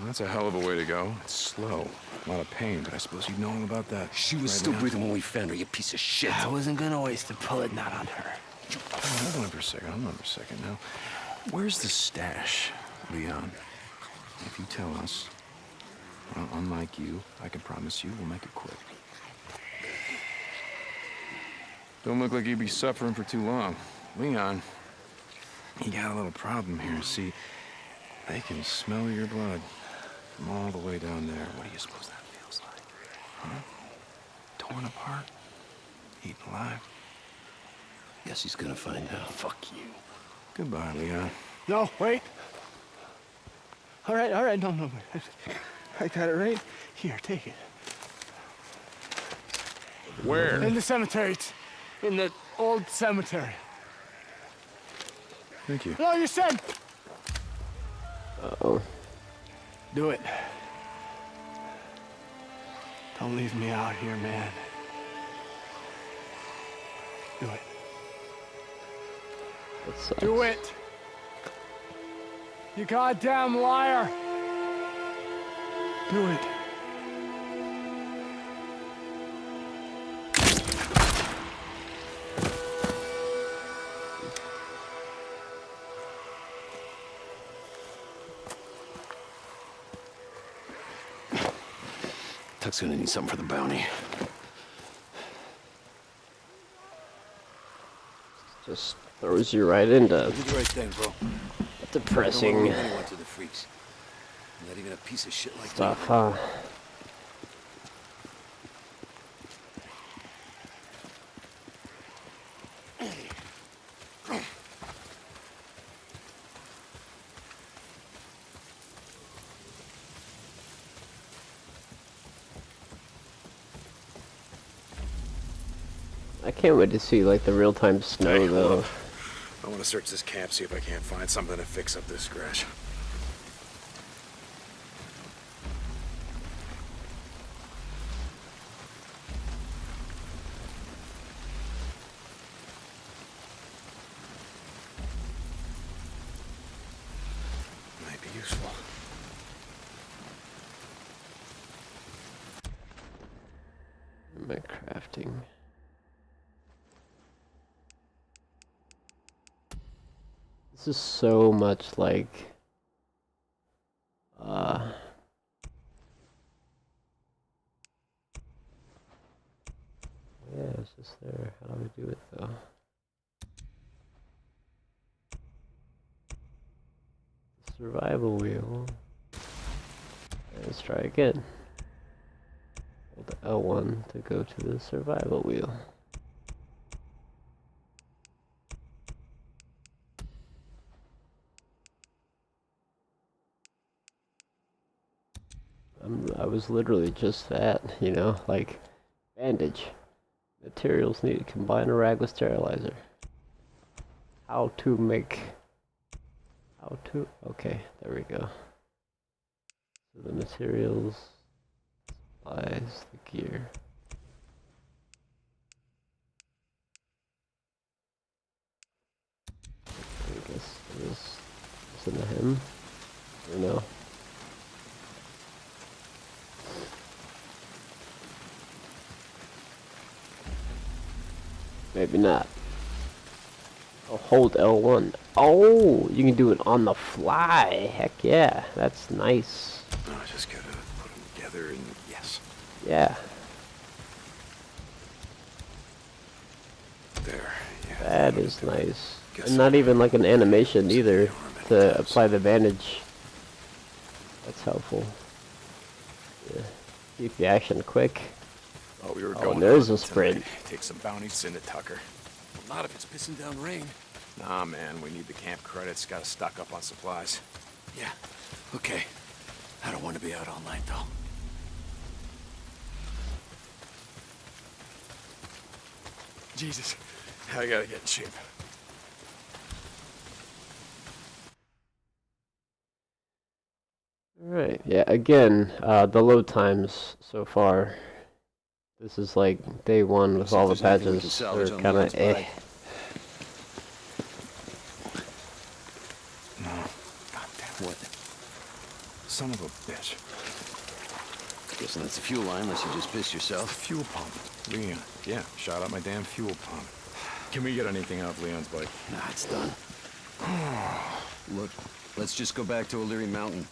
That's a hell of a way to go. It's slow. A lot of pain, but I suppose you know all about that. She was still breathing when we found her, you piece of shit. I wasn't gonna waste a bullet not on her. Hold on for a second now. Where's the stash, Leon? If you tell us, well, unlike you, I can promise you we'll make it quick. Don't look like you'd be suffering for too long. Leon, you got a little problem here. See, they can smell your blood from all the way down there. What do you suppose that feels like? Huh? Torn apart? Eaten alive? Guess he's gonna find out. Fuck you. Goodbye, Leon. No, wait. All right, no. I got it right here, take it. Where? In the cemetery. It's in the old cemetery. Thank you. No, you said. Uh-oh. Do it. Don't leave me out here, man. Do it. That sucks. Do it. You goddamn liar. Do it. Tuck's gonna need something for the bounty. Just throws you right into Do the right thing, bro. depressing Don't want to leave anyone to the freaks. Not even a piece of shit like stuff, that. huh? I can't wait to see like the real-time snow Hey, though. hold up. I want to search this camp, see if I can't find something to fix up this scratch. Might be useful. Am I crafting? This is so much like yeah, it's just there. How do we do it though? Survival wheel. Let's try again. Hold L1 to go to the survival wheel. I was literally just that, you know, like bandage. Materials needed. Combine a rag with sterilizer. How to make... How to... Okay, there we go. So the materials, supplies, the gear. I guess there's listen to him. Or no? Maybe not. Oh, hold L1. Oh, you can do it on the fly. Heck yeah, that's nice. I just gotta put them together and yes. Yeah. There. Yeah. That is nice. And not even like an animation either to apply the bandage. That's helpful. Yeah. Keep the action quick. Oh, we were Oh, going there's out a sprint. tonight. Take some bounties into Tucker. Not if it's pissing down rain. Nah, man, we need the camp credits. Gotta stock up on supplies. Yeah, okay. I don't want to be out all night, though. Jesus, I gotta get in shape. Alright, yeah, again, the load times so far. This is like day one with all the patches. They're kinda eh. What? Son of a bitch. Guessing that's the fuel line, unless you just pissed yourself. Fuel pump. Leon. Yeah, shot out my damn fuel pump. Can we get anything out of Leon's bike? Nah, it's done. Look, let's just go back to O'Leary Mountain.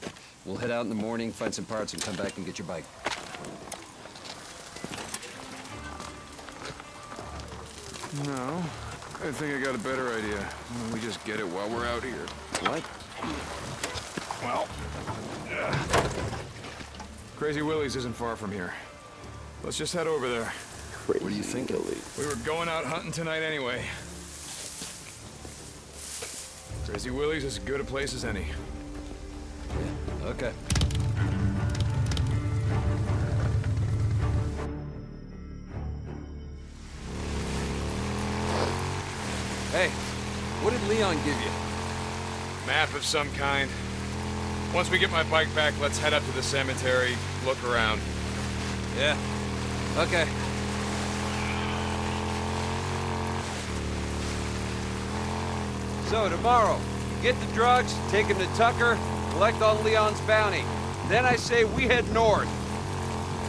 We'll head out in the morning, find some parts, and come back and get your bike. No, I think I got a better idea. Why don't we just get it while we're out here? What? Well, Crazy Willie's isn't far from here. Let's just head over there. What do you think, Willie? We were going out hunting tonight anyway. Crazy Willie's is as good a place as any. Yeah, okay. Hey, what did Leon give you? Map of some kind. Once we get my bike back, let's head up to the cemetery, look around. Yeah. Okay. So tomorrow, get the drugs, take them to Tucker, collect on Leon's bounty. Then I say we head north.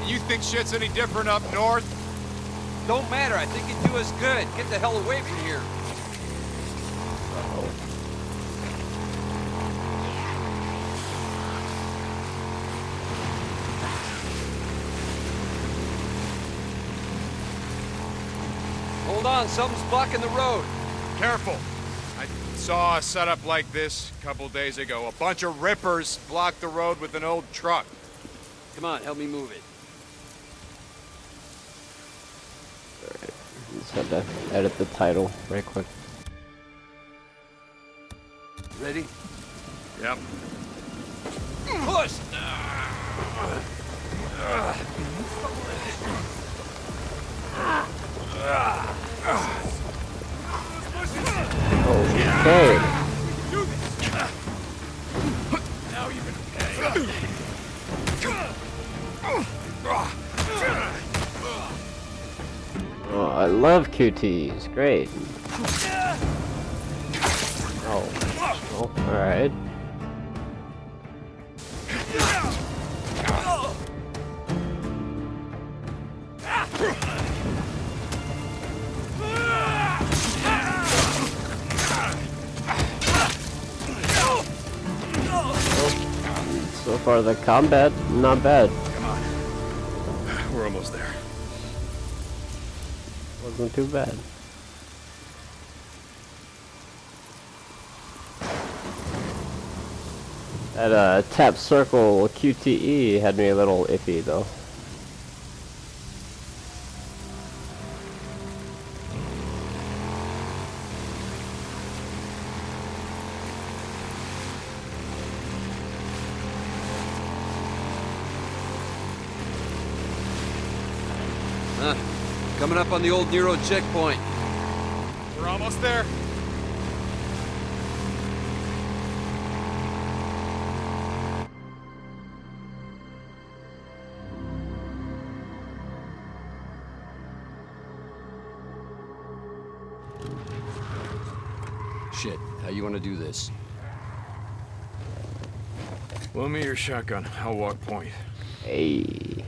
You think shit's any different up north? Don't matter, I think it'd do us good. Get the hell away from here. Hold on, something's blocking the road. Careful. I saw a setup like this a couple days ago. A bunch of rippers blocked the road with an old truck. Come on, help me move it. Alright, just had to edit the title right quick. Ready? Yep. Push! Okay. Now you can. Oh, I love QTs. Great. Oh. Oh, alright. So far, the combat, not bad. Come on. We're almost there. Wasn't too bad. That tap circle QTE had me a little iffy though. Coming up on the old Nero checkpoint. We're almost there. Shit, how you want to do this? Loan me your shotgun. I'll walk point. Hey.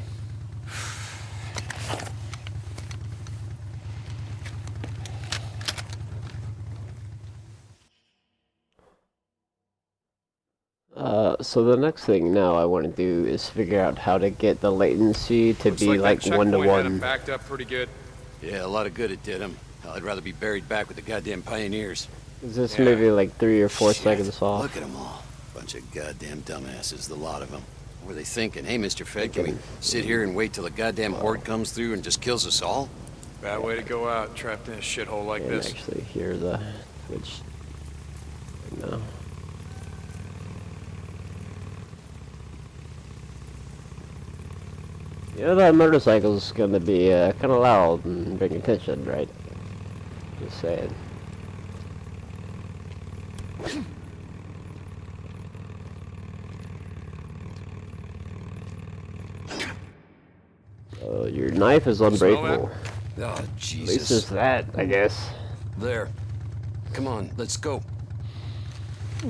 So the next thing now I want to do is figure out how to get the latency to Looks be like that 1 to checkpoint had 'em 1. backed up pretty good. Yeah, a lot of good it did him. Hell, I'd rather be buried back with the goddamn pioneers. Is this maybe like 3 or 4 seconds off? Look at them all. Bunch of goddamn dumbasses, the lot of them. What were they thinking? Hey, Mr. Fed, can we sit here and wait till the goddamn horde comes through and just kills us all? Bad way to go out, trapped in a shithole like I can this. actually hear the Twitch right now. You know that motorcycle's gonna be kind of loud and bring attention, right? Just saying. Your knife is unbreakable. Oh, Jesus. At least it's that, I guess. There. Come on, let's go.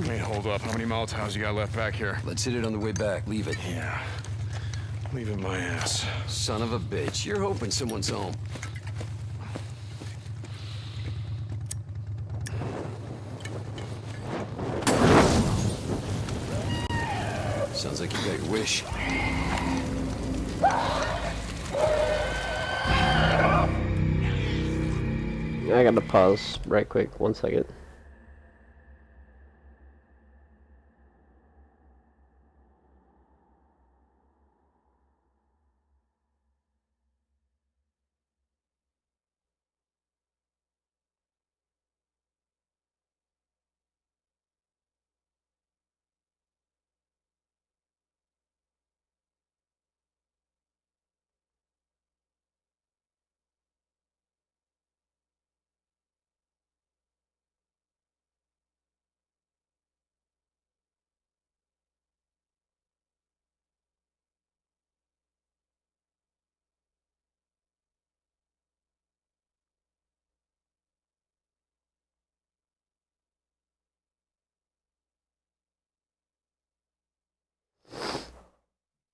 Hey, hold up. How many Molotovs you got left back here? Let's hit it on the way back. Leave it. Yeah. Leave it my ass. Son of a bitch. You're hoping someone's home. Sounds like you got your wish. I gotta pause right quick, 1 second.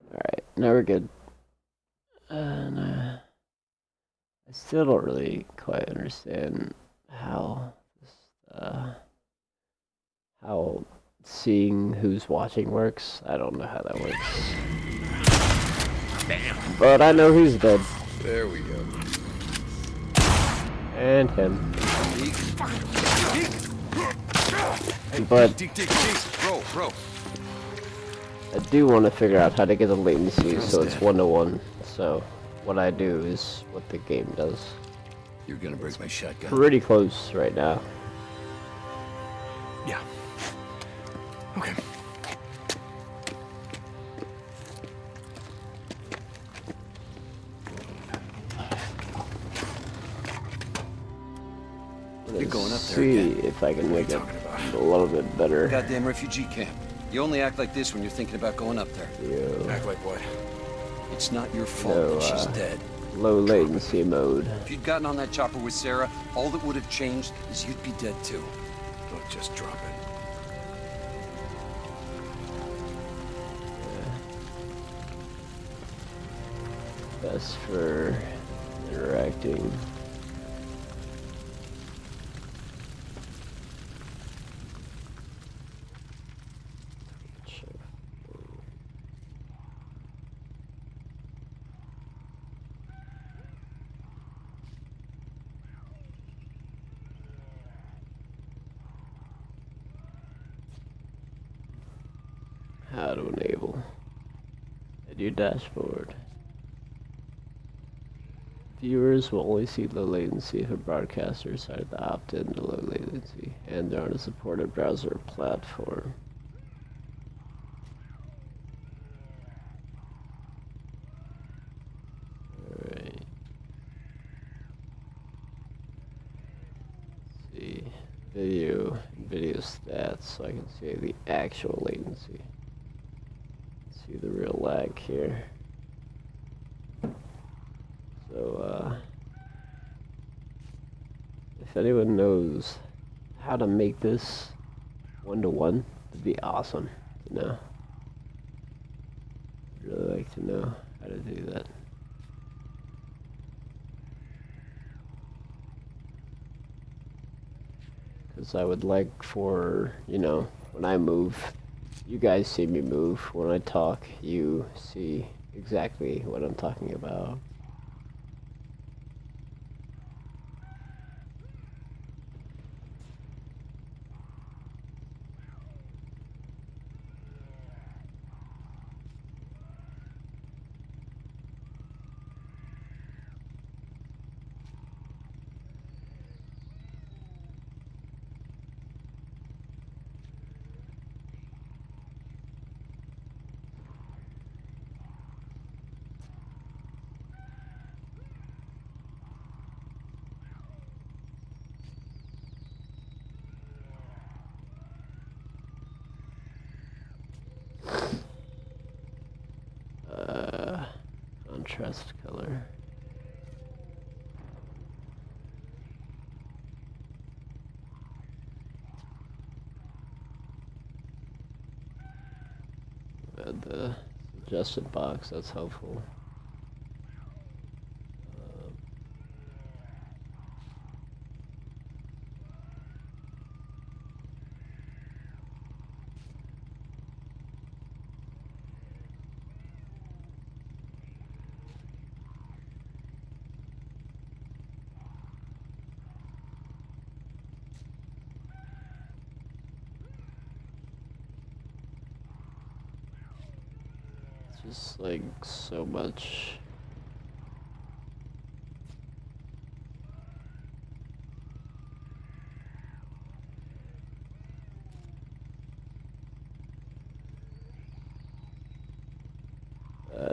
Alright, now we're good. And I still don't really quite understand how this, how seeing who's watching works. I don't know how that works. Damn. But I know who's dead. There we go. And him. But Bro. I do want to figure out how to get the latency so it's 1 to 1. So what I do is what the game does. You're gonna break my shotgun. Pretty close right now. Yeah. Okay. You're going up there See again. if I can make it a little bit better. Goddamn refugee camp. You only act like this when you're thinking about going up there. Act like what? It's not your fault No, that she's dead. Low latency mode. If you'd gotten on that chopper with Sarah, all that would have changed is you'd be dead too. Look, just drop it. Best for interacting. How to enable. At your dashboard. Viewers will only see low latency if a broadcaster decided to opt in to low latency and they're on a supported browser or platform. Alright. See video stats so I can see the actual latency. See the real lag here. So, if anyone knows how to make this one-to-one, it'd be awesome, you know? I'd really like to know how to do that. Because I would like for, you know, when I move, you guys see me move. When I talk, you see exactly what I'm talking about. Contrast color. Add the suggested box, that's helpful. Just like so much.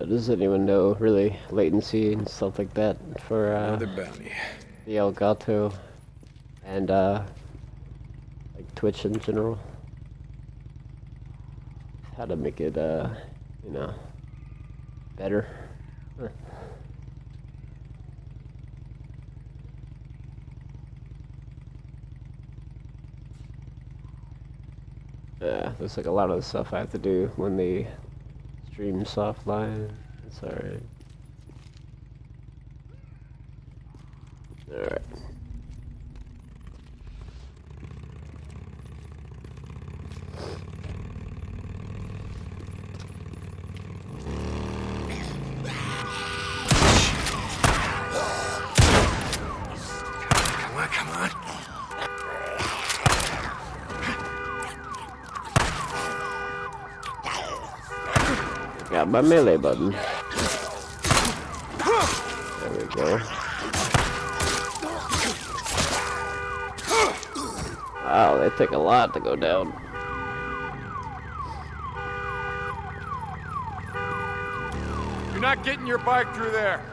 Does anyone know really latency and stuff like that for Another bounty. the El Gato and like Twitch in general? How to make it you know, better. Yeah, there's like a lot of the stuff I have to do when the stream's offline. It's alright. Alright. Come on. Got my melee button. There we go. Wow, they take a lot to go down. You're not getting your bike through there.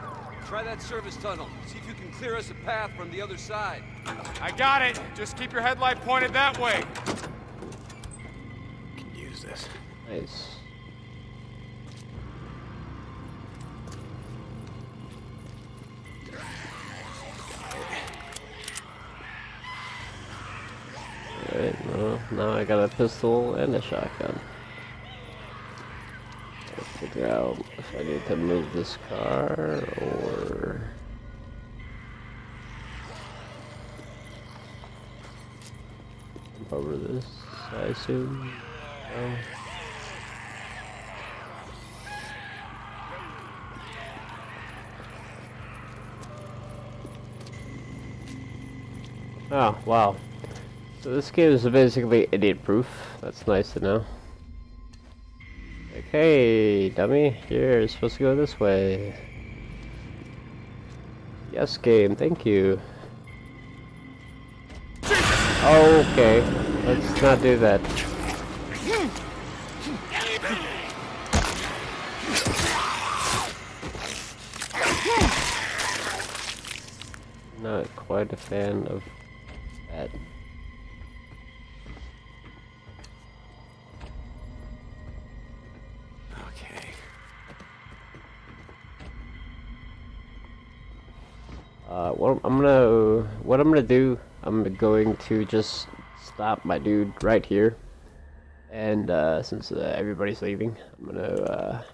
Try that service tunnel. See if you can clear us a path from the other side. I got it. Just keep your headlight pointed that way. Can use this. Nice. Alright, well, now I got a pistol and a shotgun. Gotta figure out if I need to move this car or... jump over this, I assume. Oh, wow. So this game is basically idiot-proof. That's nice to know. Like, hey, dummy, you're supposed to go this way. Yes, game, thank you. Okay, let's not do that. Not quite a fan of that. Okay. What I'm gonna do, I'm going to just stop my dude right here. And since everybody's leaving, I'm gonna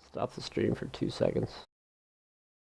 stop the stream for 2 seconds.